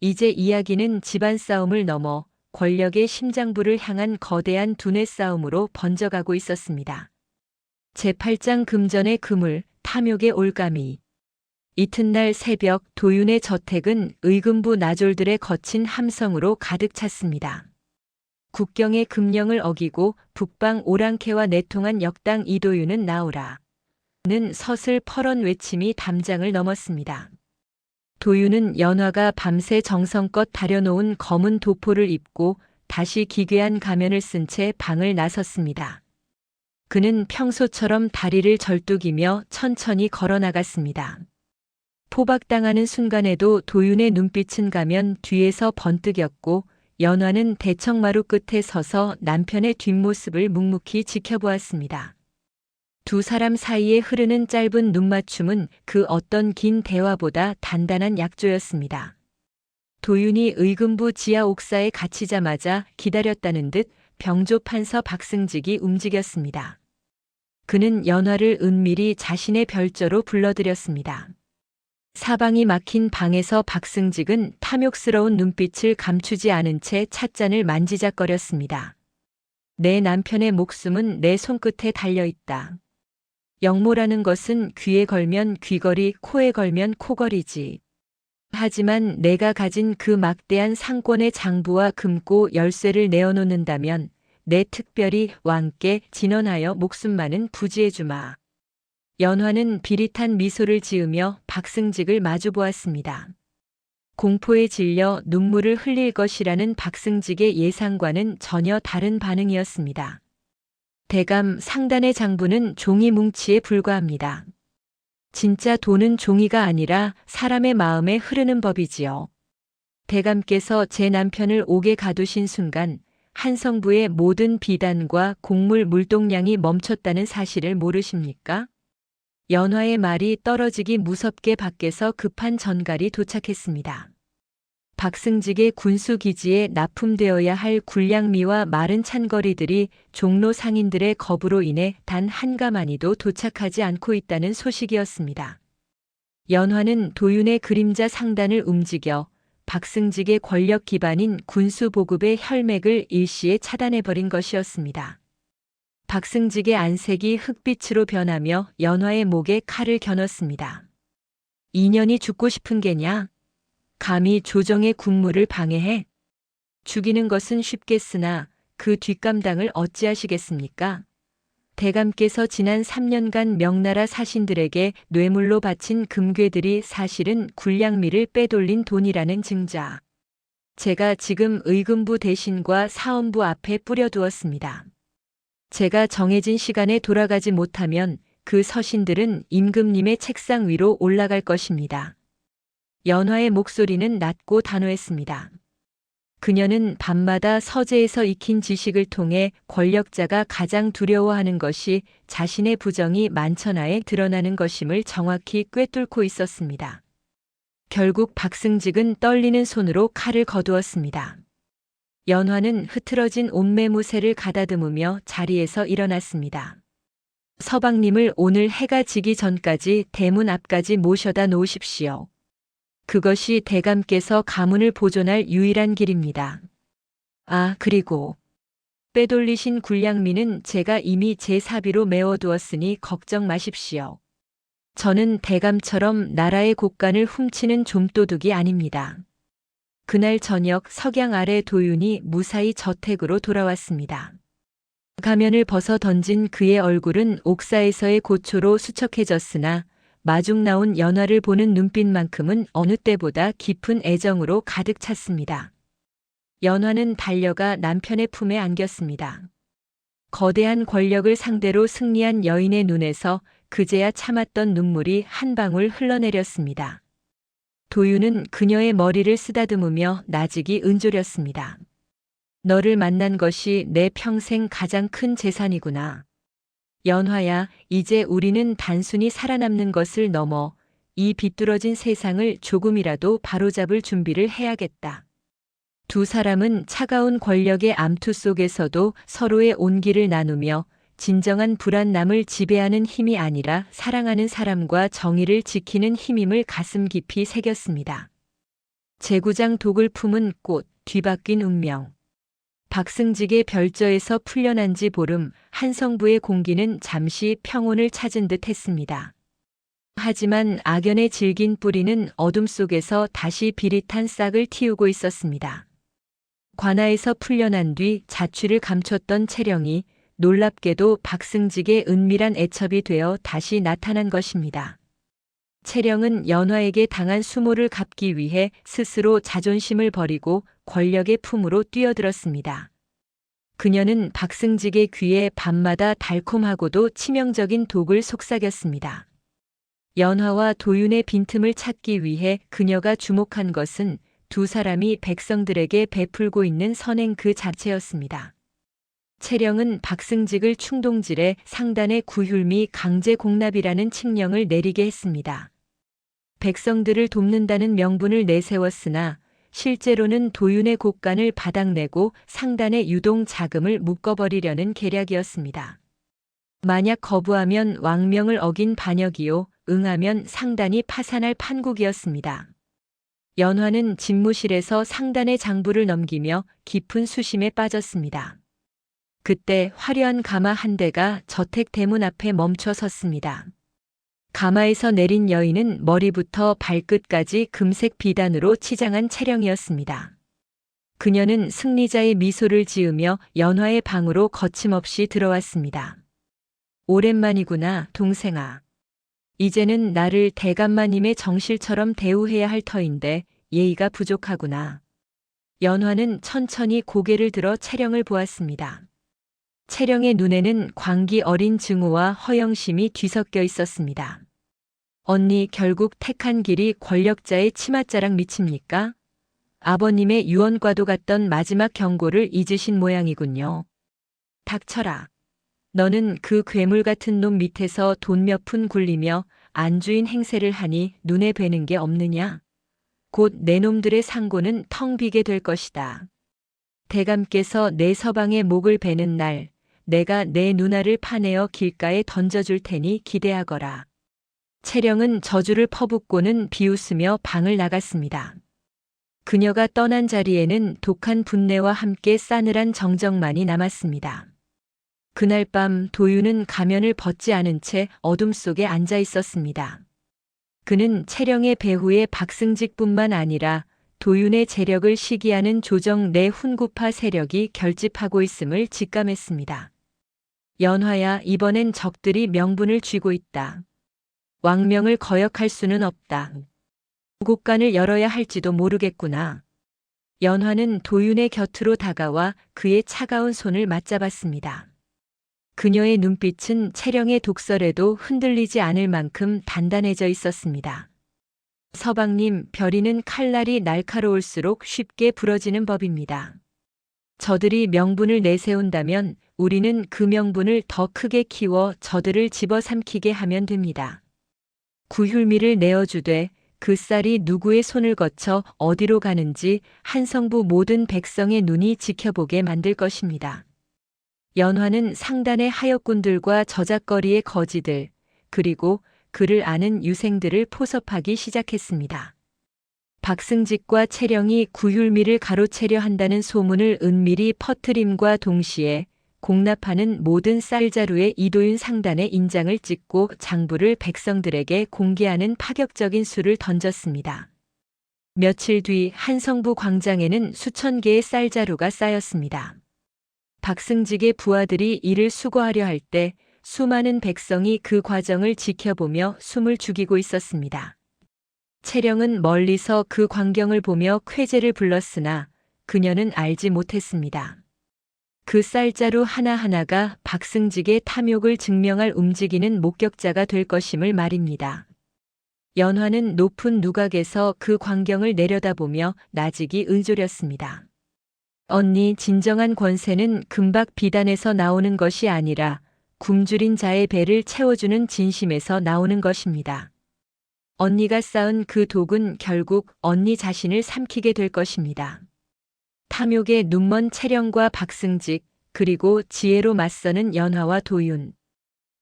이제 이야기는 집안 싸움을 넘어 권력의 심장부를 향한 거대한 두뇌 싸움으로 번져가고 있었습니다. 제8장 금전의 그물, 탐욕의 올가미. 이튿날 새벽 도윤의 저택은 의금부 나졸들의 거친 함성으로 가득 찼습니다. 국경의 금령을 어기고 북방 오랑캐와 내통한 역당 이도윤은 나오라. 는 서슬 퍼런 외침이 담장을 넘었습니다. 도윤은 연화가 밤새 정성껏 다려놓은 검은 도포를 입고 다시 기괴한 가면을 쓴 채 방을 나섰습니다. 그는 평소처럼 다리를 절뚝이며 천천히 걸어나갔습니다. 포박당하는 순간에도 도윤의 눈빛은 가면 뒤에서 번뜩였고 연화는 대청마루 끝에 서서 남편의 뒷모습을 묵묵히 지켜보았습니다. 두 사람 사이에 흐르는 짧은 눈맞춤은 그 어떤 긴 대화보다 단단한 약조였습니다. 도윤이 의금부 지하 옥사에 갇히자마자 기다렸다는 듯 병조 판서 박승직이 움직였습니다. 그는 연화를 은밀히 자신의 별조로 불러들였습니다. 사방이 막힌 방에서 박승직은 탐욕스러운 눈빛을 감추지 않은 채 찻잔을 만지작거렸습니다. 내 남편의 목숨은 내 손끝에 달려있다. 영모라는 것은 귀에 걸면 귀걸이, 코에 걸면 코걸이지. 하지만 내가 가진 그 막대한 상권의 장부와 금고 열쇠를 내어놓는다면 내 특별히 왕께 진언하여 목숨만은 부지해주마. 연화는 비릿한 미소를 지으며 박승직을 마주보았습니다. 공포에 질려 눈물을 흘릴 것이라는 박승직의 예상과는 전혀 다른 반응이었습니다. 대감 상단의 장부는 종이 뭉치에 불과합니다. 진짜 돈은 종이가 아니라 사람의 마음에 흐르는 법이지요. 대감께서 제 남편을 옥에 가두신 순간 한성부의 모든 비단과 곡물 물동량이 멈췄다는 사실을 모르십니까? 연화의 말이 떨어지기 무섭게 밖에서 급한 전갈이 도착했습니다. 박승직의 군수기지에 납품되어야 할 군량미와 마른 찬거리들이 종로 상인들의 겁으로 인해 단 한 가마니도 도착하지 않고 있다는 소식이었습니다. 연화는 도윤의 그림자 상단을 움직여 박승직의 권력 기반인 군수보급의 혈맥을 일시에 차단해버린 것이었습니다. 박승직의 안색이 흑빛으로 변하며 연화의 목에 칼을 겨눴습니다. 인연이 죽고 싶은 게냐? 감히 조정의 국무를 방해해? 죽이는 것은 쉽겠으나 그 뒷감당을 어찌하시겠습니까? 대감께서 지난 3년간 명나라 사신들에게 뇌물로 바친 금괴들이 사실은 군량미를 빼돌린 돈이라는 증자. 제가 지금 의금부 대신과 사원부 앞에 뿌려두었습니다. 제가 정해진 시간에 돌아가지 못하면 그 서신들은 임금님의 책상 위로 올라갈 것입니다. 연화의 목소리는 낮고 단호했습니다. 그녀는 밤마다 서재에서 익힌 지식을 통해 권력자가 가장 두려워하는 것이 자신의 부정이 만천하에 드러나는 것임을 정확히 꿰뚫고 있었습니다. 결국 박승직은 떨리는 손으로 칼을 거두었습니다. 연화는 흐트러진 옷매무새를 가다듬으며 자리에서 일어났습니다. 서방님을 오늘 해가 지기 전까지 대문 앞까지 모셔다 놓으십시오. 그것이 대감께서 가문을 보존할 유일한 길입니다. 아, 그리고 빼돌리신 군량미는 제가 이미 제 사비로 메워두었으니 걱정 마십시오. 저는 대감처럼 나라의 곳간을 훔치는 좀도둑이 아닙니다. 그날 저녁 석양 아래 도윤이 무사히 저택으로 돌아왔습니다. 가면을 벗어 던진 그의 얼굴은 옥사에서의 고초로 수척해졌으나 마중 나온 연화를 보는 눈빛만큼은 어느 때보다 깊은 애정으로 가득 찼습니다. 연화는 달려가 남편의 품에 안겼습니다. 거대한 권력을 상대로 승리한 여인의 눈에서 그제야 참았던 눈물이 한 방울 흘러내렸습니다. 도윤은 그녀의 머리를 쓰다듬으며 나직이 은조렸습니다. 너를 만난 것이 내 평생 가장 큰 재산이구나. 연화야, 이제 우리는 단순히 살아남는 것을 넘어 이 비뚤어진 세상을 조금이라도 바로잡을 준비를 해야겠다. 두 사람은 차가운 권력의 암투 속에서도 서로의 온기를 나누며 진정한 불안남을 지배하는 힘이 아니라 사랑하는 사람과 정의를 지키는 힘임을 가슴 깊이 새겼습니다. 제구장 독을 품은 꽃, 뒤바뀐 운명. 박승직의 별저에서 풀려난 지 보름, 한성부의 공기는 잠시 평온을 찾은 듯 했습니다. 하지만 악연의 질긴 뿌리는 어둠 속에서 다시 비릿한 싹을 틔우고 있었습니다. 관아에서 풀려난 뒤 자취를 감췄던 채령이 놀랍게도 박승직의 은밀한 애첩이 되어 다시 나타난 것입니다. 채령은 연화에게 당한 수모를 갚기 위해 스스로 자존심을 버리고 권력의 품으로 뛰어들었습니다. 그녀는 박승직의 귀에 밤마다 달콤하고도 치명적인 독을 속삭였습니다. 연화와 도윤의 빈틈을 찾기 위해 그녀가 주목한 것은 두 사람이 백성들에게 베풀고 있는 선행 그 자체였습니다. 채령은 박승직을 충동질해 상단의 구휼미 강제 공납이라는 칙령을 내리게 했습니다. 백성들을 돕는다는 명분을 내세웠으나 실제로는 도윤의 곡간을 바닥내고 상단의 유동 자금을 묶어버리려는 계략이었습니다. 만약 거부하면 왕명을 어긴 반역이요, 응하면 상단이 파산할 판국이었습니다. 연화는 집무실에서 상단의 장부를 넘기며 깊은 수심에 빠졌습니다. 그때 화려한 가마 한 대가 저택 대문 앞에 멈춰 섰습니다. 가마에서 내린 여인은 머리부터 발끝까지 금색 비단으로 치장한 채령이었습니다. 그녀는 승리자의 미소를 지으며 연화의 방으로 거침없이 들어왔습니다. 오랜만이구나, 동생아. 이제는 나를 대감마님의 정실처럼 대우해야 할 터인데 예의가 부족하구나. 연화는 천천히 고개를 들어 채령을 보았습니다. 채령의 눈에는 광기 어린 증오와 허영심이 뒤섞여 있었습니다. 언니, 결국 택한 길이 권력자의 치맛자락 밑입니까? 아버님의 유언과도 같던 마지막 경고를 잊으신 모양이군요. 닥쳐라. 너는 그 괴물 같은 놈 밑에서 돈 몇 푼 굴리며 안주인 행세를 하니 눈에 뵈는 게 없느냐? 곧 내 놈들의 상고는 텅 비게 될 것이다. 대감께서 내 서방의 목을 베는 날, 내가 내 누나를 파내어 길가에 던져줄 테니 기대하거라. 채령은 저주를 퍼붓고는 비웃으며 방을 나갔습니다. 그녀가 떠난 자리에는 독한 분내와 함께 싸늘한 정적만이 남았습니다. 그날 밤 도윤은 가면을 벗지 않은 채 어둠 속에 앉아 있었습니다. 그는 채령의 배후에 박승직뿐만 아니라 도윤의 재력을 시기하는 조정 내 훈구파 세력이 결집하고 있음을 직감했습니다. 연화야, 이번엔 적들이 명분을 쥐고 있다. 왕명을 거역할 수는 없다. 곡간을 열어야 할지도 모르겠구나. 연화는 도윤의 곁으로 다가와 그의 차가운 손을 맞잡았습니다. 그녀의 눈빛은 채령의 독설에도 흔들리지 않을 만큼 단단해져 있었습니다. 서방님, 벼리는 칼날이 날카로울수록 쉽게 부러지는 법입니다. 저들이 명분을 내세운다면 우리는 그 명분을 더 크게 키워 저들을 집어삼키게 하면 됩니다. 구휼미를 내어주되 그 쌀이 누구의 손을 거쳐 어디로 가는지 한성부 모든 백성의 눈이 지켜보게 만들 것입니다. 연화는 상단의 하역군들과 저작거리의 거지들, 그리고 그를 아는 유생들을 포섭하기 시작했습니다. 박승직과 채령이 구휼미를 가로채려 한다는 소문을 은밀히 퍼뜨림과 동시에 공납하는 모든 쌀자루에 이도윤 상단의 인장을 찍고 장부를 백성들에게 공개하는 파격적인 수를 던졌습니다. 며칠 뒤 한성부 광장에는 수천 개의 쌀자루가 쌓였습니다. 박승직의 부하들이 이를 수거하려 할 때 수많은 백성이 그 과정을 지켜보며 숨을 죽이고 있었습니다. 채령은 멀리서 그 광경을 보며 쾌재를 불렀으나 그녀는 알지 못했습니다. 그 쌀자루 하나하나가 박승직의 탐욕을 증명할 움직이는 목격자가 될 것임을 말입니다. 연화는 높은 누각에서 그 광경을 내려다보며 나직이 은조렸습니다. 언니, 진정한 권세는 금박 비단에서 나오는 것이 아니라 굶주린 자의 배를 채워주는 진심에서 나오는 것입니다. 언니가 쌓은 그 독은 결국 언니 자신을 삼키게 될 것입니다. 탐욕의 눈먼 채령과 박승직, 그리고 지혜로 맞서는 연화와 도윤.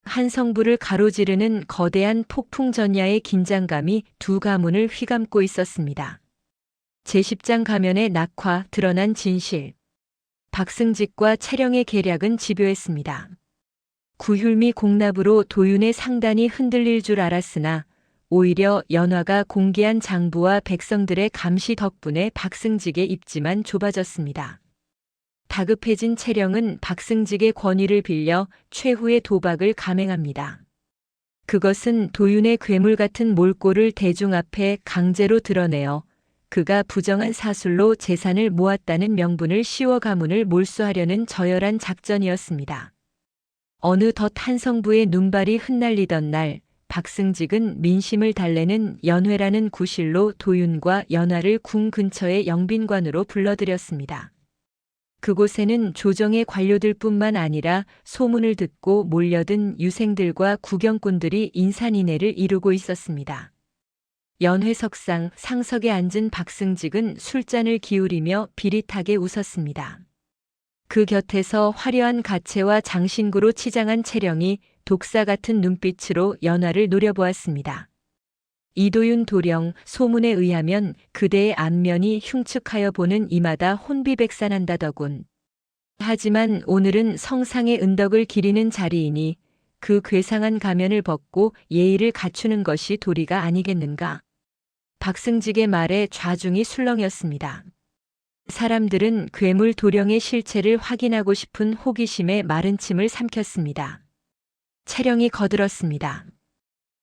한성부를 가로지르는 거대한 폭풍전야의 긴장감이 두 가문을 휘감고 있었습니다. 제10장 가면의 낙화, 드러난 진실. 박승직과 채령의 계략은 집요했습니다. 구휼미 공납으로 도윤의 상단이 흔들릴 줄 알았으나 오히려 연화가 공개한 장부와 백성들의 감시 덕분에 박승직의 입지만 좁아졌습니다. 다급해진 채령은 박승직의 권위를 빌려 최후의 도박을 감행합니다. 그것은 도윤의 괴물 같은 몰골을 대중 앞에 강제로 드러내어 그가 부정한 사술로 재산을 모았다는 명분을 씌워 가문을 몰수하려는 저열한 작전이었습니다. 어느덧 한성부의 눈발이 흩날리던 날 박승직은 민심을 달래는 연회라는 구실로 도윤과 연화를 궁 근처의 영빈관으로 불러들였습니다. 그곳에는 조정의 관료들뿐만 아니라 소문을 듣고 몰려든 유생들과 구경꾼들이 인산인해를 이루고 있었습니다. 연회석상 상석에 앉은 박승직은 술잔을 기울이며 비릿하게 웃었습니다. 그 곁에서 화려한 가채와 장신구로 치장한 채령이 독사 같은 눈빛으로 연화를 노려보았습니다. 이도윤 도령, 소문에 의하면 그대의 안면이 흉측하여 보는 이마다 혼비백산한다더군. 하지만 오늘은 성상의 은덕을 기리는 자리이니 그 괴상한 가면을 벗고 예의를 갖추는 것이 도리가 아니겠는가. 박승직의 말에 좌중이 술렁였습니다. 사람들은 괴물 도령의 실체를 확인하고 싶은 호기심에 마른 침을 삼켰습니다. 채령이 거들었습니다.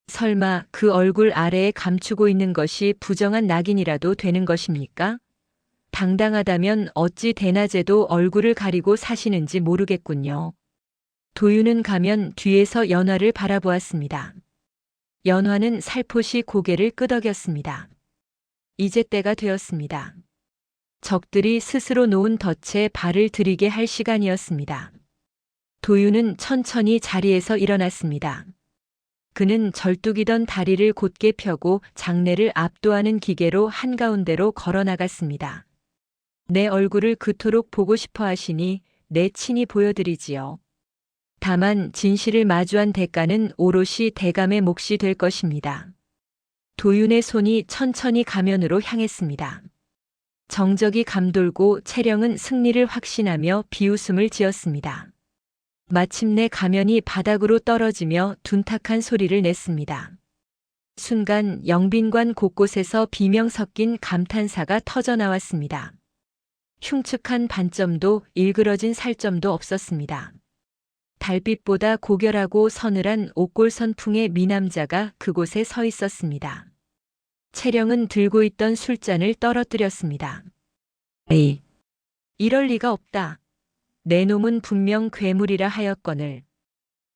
설마 그 얼굴 아래에 감추고 있는 것이 부정한 낙인이라도 되는 것입니까? 당당하다면 어찌 대낮에도 얼굴을 가리고 사시는지 모르겠군요. 도윤은 가면 뒤에서 연화를 바라보았습니다. 연화는 살포시 고개를 끄덕였습니다. 이제 때가 되었습니다. 적들이 스스로 놓은 덫에 발을 들이게 할 시간이었습니다. 도윤은 천천히 자리에서 일어났습니다. 그는 절뚝이던 다리를 곧게 펴고 장내를 압도하는 기계로 한가운데로 걸어 나갔습니다. 내 얼굴을 그토록 보고 싶어 하시니 내 친히 보여드리지요. 다만 진실을 마주한 대가는 오롯이 대감의 몫이 될 것입니다. 도윤의 손이 천천히 가면으로 향했습니다. 정적이 감돌고 채령은 승리를 확신하며 비웃음을 지었습니다. 마침내 가면이 바닥으로 떨어지며 둔탁한 소리를 냈습니다. 순간 영빈관 곳곳에서 비명 섞인 감탄사가 터져나왔습니다. 흉측한 반점도 일그러진 살점도 없었습니다. 달빛보다 고결하고 서늘한 옥골선풍의 미남자가 그곳에 서 있었습니다. 채령은 들고 있던 술잔을 떨어뜨렸습니다. 에이, 이럴 리가 없다. 내 놈은 분명 괴물이라 하였거늘.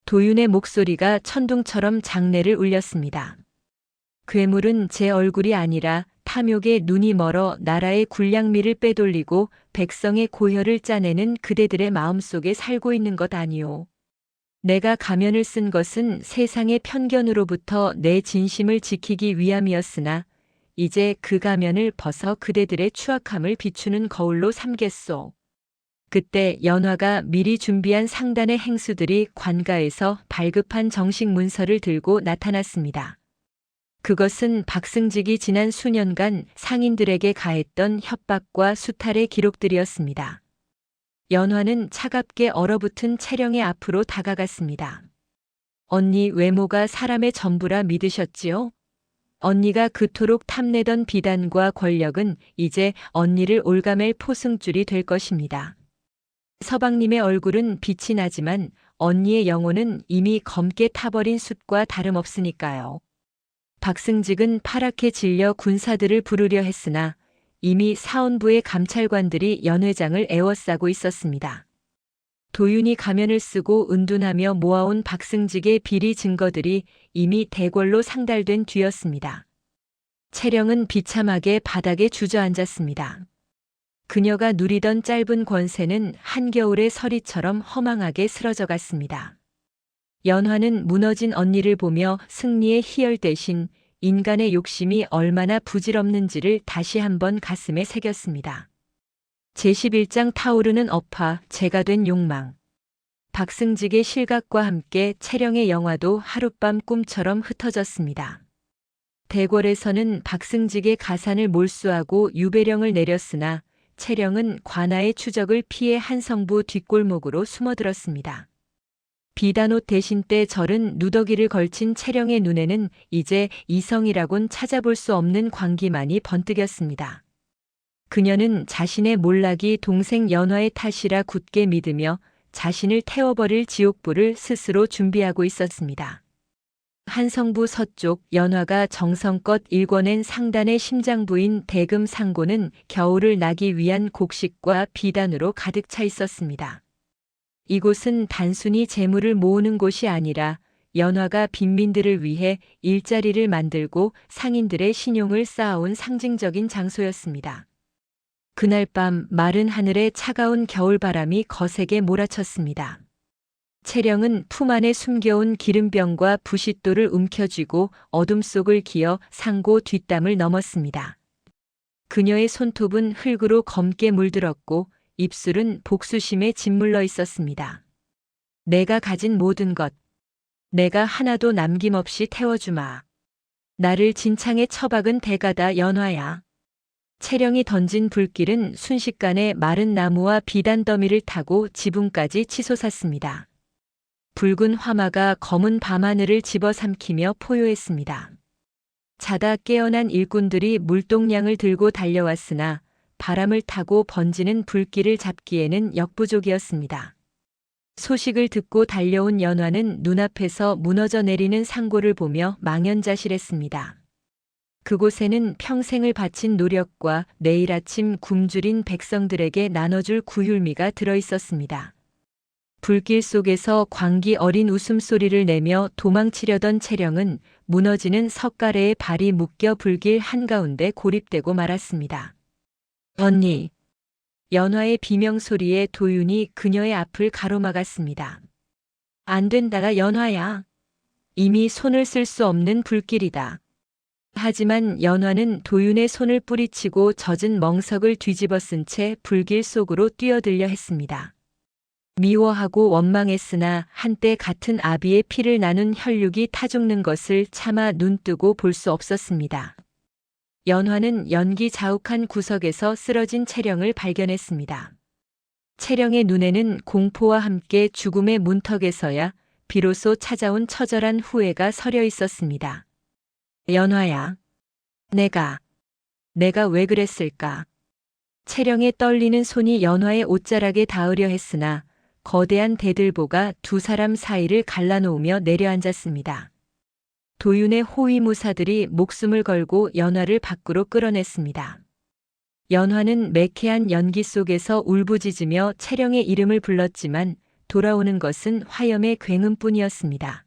도윤의 목소리가 천둥처럼 장내를 울렸습니다. 괴물은 제 얼굴이 아니라 탐욕의 눈이 멀어 나라의 군량미를 빼돌리고 백성의 고혈을 짜내는 그대들의 마음속에 살고 있는 것 아니오. 내가 가면을 쓴 것은 세상의 편견으로부터 내 진심을 지키기 위함이었으나 이제 그 가면을 벗어 그대들의 추악함을 비추는 거울로 삼겠소. 그때 연화가 미리 준비한 상단의 행수들이 관가에서 발급한 정식 문서를 들고 나타났습니다. 그것은 박승직이 지난 수년간 상인들에게 가했던 협박과 수탈의 기록들이었습니다. 연화는 차갑게 얼어붙은 채령의 앞으로 다가갔습니다. 언니 외모가 사람의 전부라 믿으셨지요? 언니가 그토록 탐내던 비단과 권력은 이제 언니를 올가맬 포승줄이 될 것입니다. 서방님의 얼굴은 빛이 나지만 언니의 영혼은 이미 검게 타버린 숯과 다름없으니까요. 박승직은 파랗게 질려 군사들을 부르려 했으나 이미 사원부의 감찰관들이 연회장을 에워싸고 있었습니다. 도윤이 가면을 쓰고 은둔하며 모아온 박승직의 비리 증거들이 이미 대궐로 상달된 뒤였습니다. 채령은 비참하게 바닥에 주저앉았습니다. 그녀가 누리던 짧은 권세는 한겨울의 서리처럼 허망하게 쓰러져 갔습니다. 연화는 무너진 언니를 보며 승리의 희열 대신 인간의 욕심이 얼마나 부질없는지를 다시 한번 가슴에 새겼습니다. 제11장 타오르는 업화, 재가 된 욕망. 박승직의 실각과 함께 채령의 영화도 하룻밤 꿈처럼 흩어졌습니다. 대궐에서는 박승직의 가산을 몰수하고 유배령을 내렸으나 채령은 관아의 추적을 피해 한성부 뒷골목으로 숨어들었습니다. 비단옷 대신 때 절은 누더기를 걸친 채령의 눈에는 이제 이성이라곤 찾아볼 수 없는 광기만이 번뜩였습니다. 그녀는 자신의 몰락이 동생 연화의 탓이라 굳게 믿으며 자신을 태워버릴 지옥불을 스스로 준비하고 있었습니다. 한성부 서쪽 연화가 정성껏 일궈낸 상단의 심장부인 대금 상고는 겨울을 나기 위한 곡식과 비단으로 가득 차 있었습니다. 이곳은 단순히 재물을 모으는 곳이 아니라 연화가 빈민들을 위해 일자리를 만들고 상인들의 신용을 쌓아온 상징적인 장소였습니다. 그날 밤 마른 하늘에 차가운 겨울바람이 거세게 몰아쳤습니다. 채령은 품 안에 숨겨온 기름병과 부싯돌을 움켜쥐고 어둠 속을 기어 상고 뒷담을 넘었습니다. 그녀의 손톱은 흙으로 검게 물들었고 입술은 복수심에 짓물러 있었습니다. 내가 가진 모든 것, 내가 하나도 남김없이 태워주마. 나를 진창에 처박은 대가다 연화야. 채령이 던진 불길은 순식간에 마른 나무와 비단 더미를 타고 지붕까지 치솟았습니다. 붉은 화마가 검은 밤하늘을 집어삼키며 포효했습니다. 자다 깨어난 일꾼들이 물동량을 들고 달려왔으나 바람을 타고 번지는 불길을 잡기에는 역부족이었습니다. 소식을 듣고 달려온 연화는 눈앞에서 무너져 내리는 상고를 보며 망연자실했습니다. 그곳에는 평생을 바친 노력과 내일 아침 굶주린 백성들에게 나눠줄 구휼미가 들어있었습니다. 불길 속에서 광기 어린 웃음소리를 내며 도망치려던 채령은 무너지는 석가래에 발이 묶여 불길 한가운데 고립되고 말았습니다. 언니. 연화의 비명소리에 도윤이 그녀의 앞을 가로막았습니다. 안 된다가 연화야. 이미 손을 쓸 수 없는 불길이다. 하지만 연화는 도윤의 손을 뿌리치고 젖은 멍석을 뒤집어 쓴 채 불길 속으로 뛰어들려 했습니다. 미워하고 원망했으나 한때 같은 아비의 피를 나눈 혈육이 타죽는 것을 차마 눈뜨고 볼 수 없었습니다. 연화는 연기 자욱한 구석에서 쓰러진 채령을 발견했습니다. 채령의 눈에는 공포와 함께 죽음의 문턱에서야 비로소 찾아온 처절한 후회가 서려 있었습니다. 연화야. 내가 왜 그랬을까? 채령의 떨리는 손이 연화의 옷자락에 닿으려 했으나 거대한 대들보가 두 사람 사이를 갈라놓으며 내려앉았습니다. 도윤의 호위무사들이 목숨을 걸고 연화를 밖으로 끌어냈습니다. 연화는 매캐한 연기 속에서 울부짖으며 채령의 이름을 불렀지만 돌아오는 것은 화염의 굉음뿐이었습니다.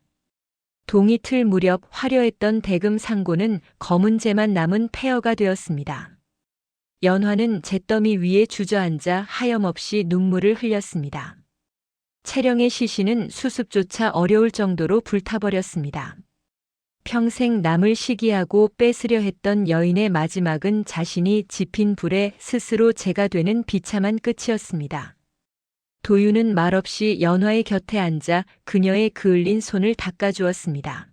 동이틀 무렵 화려했던 대금 상고는 검은 재만 남은 폐허가 되었습니다. 연화는 잿더미 위에 주저앉아 하염없이 눈물을 흘렸습니다. 채령의 시신은 수습조차 어려울 정도로 불타버렸습니다. 평생 남을 시기하고 뺏으려 했던 여인의 마지막은 자신이 지핀 불에 스스로 재가 되는 비참한 끝이었습니다. 도윤은 말없이 연화의 곁에 앉아 그녀의 그을린 손을 닦아주었습니다.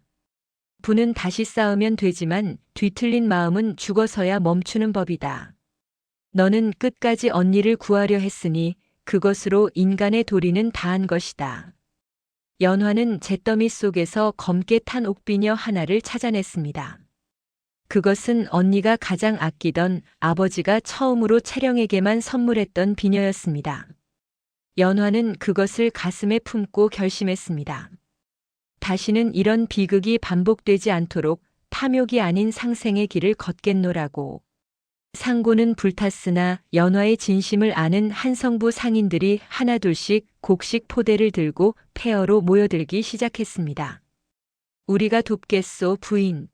부는 다시 쌓으면 되지만 뒤틀린 마음은 죽어서야 멈추는 법이다. 너는 끝까지 언니를 구하려 했으니 그것으로 인간의 도리는 다한 것이다. 연화는 잿더미 속에서 검게 탄 옥비녀 하나를 찾아냈습니다. 그것은 언니가 가장 아끼던 아버지가 처음으로 채령에게만 선물했던 비녀였습니다. 연화는 그것을 가슴에 품고 결심했습니다. 다시는 이런 비극이 반복되지 않도록 탐욕이 아닌 상생의 길을 걷겠노라고. 상고는 불탔으나 연화의 진심을 아는 한성부 상인들이 하나둘씩 곡식 포대를 들고 폐허로 모여들기 시작했습니다. 우리가 돕겠소 부인.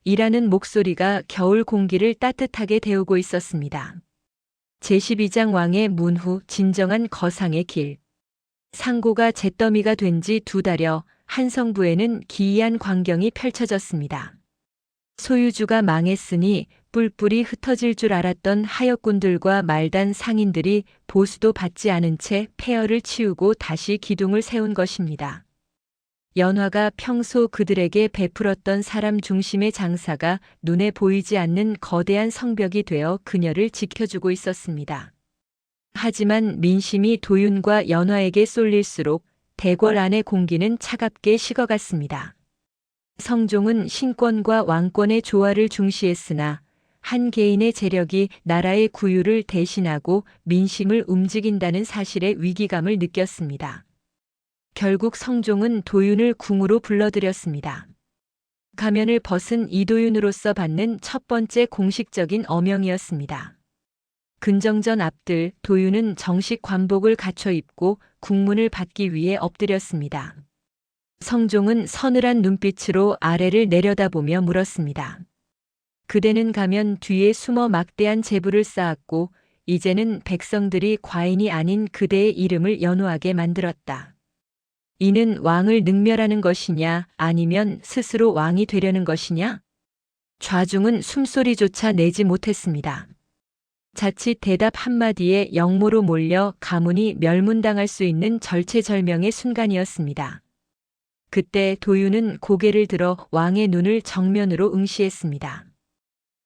이라는 목소리가 겨울 공기를 따뜻하게 데우고 있었습니다. 제12장 왕의 문후 진정한 거상의 길. 상고가 잿더미가 된 지 2달여 한성부에는 기이한 광경이 펼쳐졌습니다. 소유주가 망했으니 뿔뿔이 흩어질 줄 알았던 하역군들과 말단 상인들이 보수도 받지 않은 채 폐허를 치우고 다시 기둥을 세운 것입니다. 연화가 평소 그들에게 베풀었던 사람 중심의 장사가 눈에 보이지 않는 거대한 성벽이 되어 그녀를 지켜주고 있었습니다. 하지만 민심이 도윤과 연화에게 쏠릴수록 대궐 안의 공기는 차갑게 식어갔습니다. 성종은 신권과 왕권의 조화를 중시했으나 한 개인의 재력이 나라의 구유를 대신하고 민심을 움직인다는 사실에 위기감을 느꼈습니다. 결국 성종은 도윤을 궁으로 불러들였습니다. 가면을 벗은 이도윤으로서 받는 첫 번째 공식적인 어명이었습니다. 근정전 앞들 도윤은 정식 관복을 갖춰 입고 국문을 받기 위해 엎드렸습니다. 성종은 서늘한 눈빛으로 아래를 내려다보며 물었습니다. 그대는 가면 뒤에 숨어 막대한 제부를 쌓았고 이제는 백성들이 과인이 아닌 그대의 이름을 연호하게 만들었다. 이는 왕을 능멸하는 것이냐 아니면 스스로 왕이 되려는 것이냐? 좌중은 숨소리조차 내지 못했습니다. 자칫 대답 한마디에 영모로 몰려 가문이 멸문당할 수 있는 절체절명의 순간이었습니다. 그때 도윤은 고개를 들어 왕의 눈을 정면으로 응시했습니다.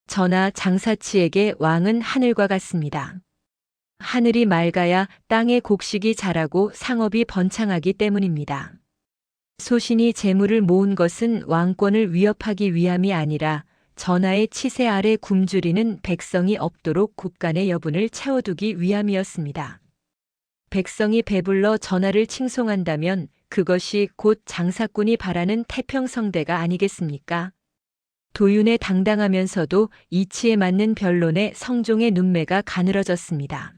전하 장사치에게 왕은 하늘과 같습니다. 하늘이 맑아야 땅의 곡식이 자라고 상업이 번창하기 때문입니다. 소신이 재물을 모은 것은 왕권을 위협하기 위함이 아니라 전하의 치세 아래 굶주리는 백성이 없도록 국간의 여분을 채워두기 위함이었습니다. 백성이 배불러 전하를 칭송한다면 그것이 곧 장사꾼이 바라는 태평성대가 아니겠습니까? 도윤의 당당하면서도 이치에 맞는 변론에 성종의 눈매가 가늘어졌습니다.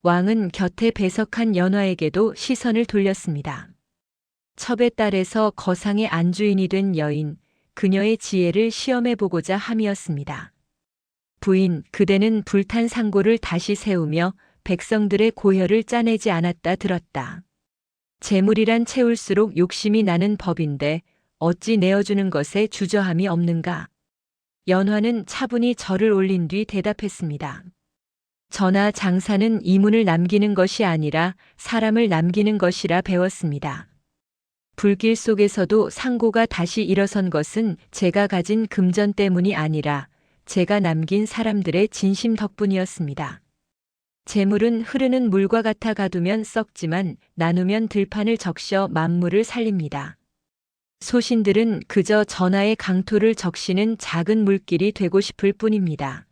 왕은 곁에 배석한 연화에게도 시선을 돌렸습니다. 첩의 딸에서 거상의 안주인이 된 여인, 그녀의 지혜를 시험해보고자 함이었습니다. 부인, 그대는 불탄 상고를 다시 세우며 백성들의 고혈을 짜내지 않았다 들었다. 재물이란 채울수록 욕심이 나는 법인데 어찌 내어주는 것에 주저함이 없는가? 연화는 차분히 절을 올린 뒤 대답했습니다. 전하 장사는 이문을 남기는 것이 아니라 사람을 남기는 것이라 배웠습니다. 불길 속에서도 상고가 다시 일어선 것은 제가 가진 금전 때문이 아니라 제가 남긴 사람들의 진심 덕분이었습니다. 재물은 흐르는 물과 같아 가두면 썩지만 나누면 들판을 적셔 만물을 살립니다. 소신들은 그저 전하의 강토를 적시는 작은 물길이 되고 싶을 뿐입니다.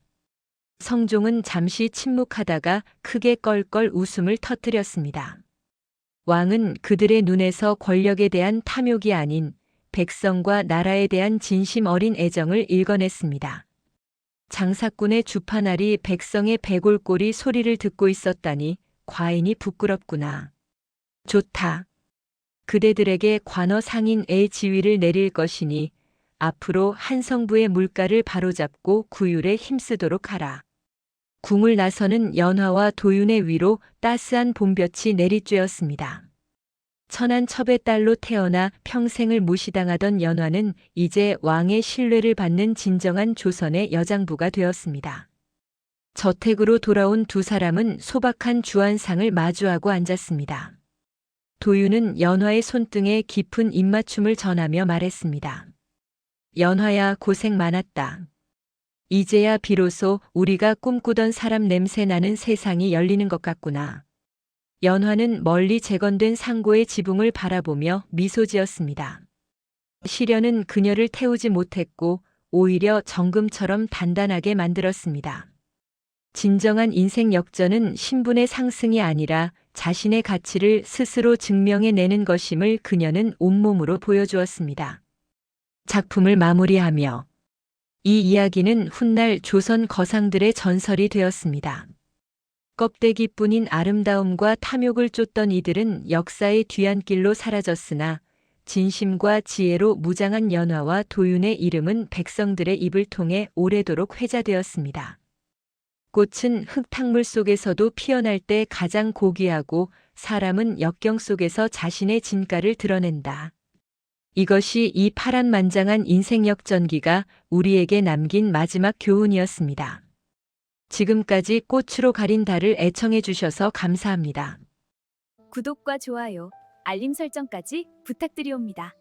성종은 잠시 침묵하다가 크게 껄껄 웃음을 터뜨렸습니다. 왕은 그들의 눈에서 권력에 대한 탐욕이 아닌 백성과 나라에 대한 진심 어린 애정을 읽어냈습니다. 장사꾼의 주판알이 백성의 배골꼴이 소리를 듣고 있었다니 과인이 부끄럽구나. 좋다. 그대들에게 관어 상인의 지위를 내릴 것이니 앞으로 한성부의 물가를 바로잡고 구율에 힘쓰도록 하라. 궁을 나서는 연화와 도윤의 위로 따스한 봄볕이 내리쬐었습니다. 천한 첩의 딸로 태어나 평생을 무시당하던 연화는 이제 왕의 신뢰를 받는 진정한 조선의 여장부가 되었습니다. 저택으로 돌아온 두 사람은 소박한 주안상을 마주하고 앉았습니다. 도윤은 연화의 손등에 깊은 입맞춤을 전하며 말했습니다. 연화야 고생 많았다. 이제야 비로소 우리가 꿈꾸던 사람 냄새 나는 세상이 열리는 것 같구나. 연화는 멀리 재건된 상고의 지붕을 바라보며 미소 지었습니다. 시련은 그녀를 태우지 못했고 오히려 정금처럼 단단하게 만들었습니다. 진정한 인생 역전은 신분의 상승이 아니라 자신의 가치를 스스로 증명해내는 것임을 그녀는 온몸으로 보여주었습니다. 작품을 마무리하며 이 이야기는 훗날 조선 거상들의 전설이 되었습니다. 껍데기뿐인 아름다움과 탐욕을 쫓던 이들은 역사의 뒤안길로 사라졌으나 진심과 지혜로 무장한 연화와 도윤의 이름은 백성들의 입을 통해 오래도록 회자되었습니다. 꽃은 흙탕물 속에서도 피어날 때 가장 고귀하고 사람은 역경 속에서 자신의 진가를 드러낸다. 이것이 이 파란만장한 인생 역전기가 우리에게 남긴 마지막 교훈이었습니다. 지금까지 꽃으로 가린 달을 애청해 주셔서 감사합니다. 구독과 좋아요, 알림 설정까지 부탁드리옵니다.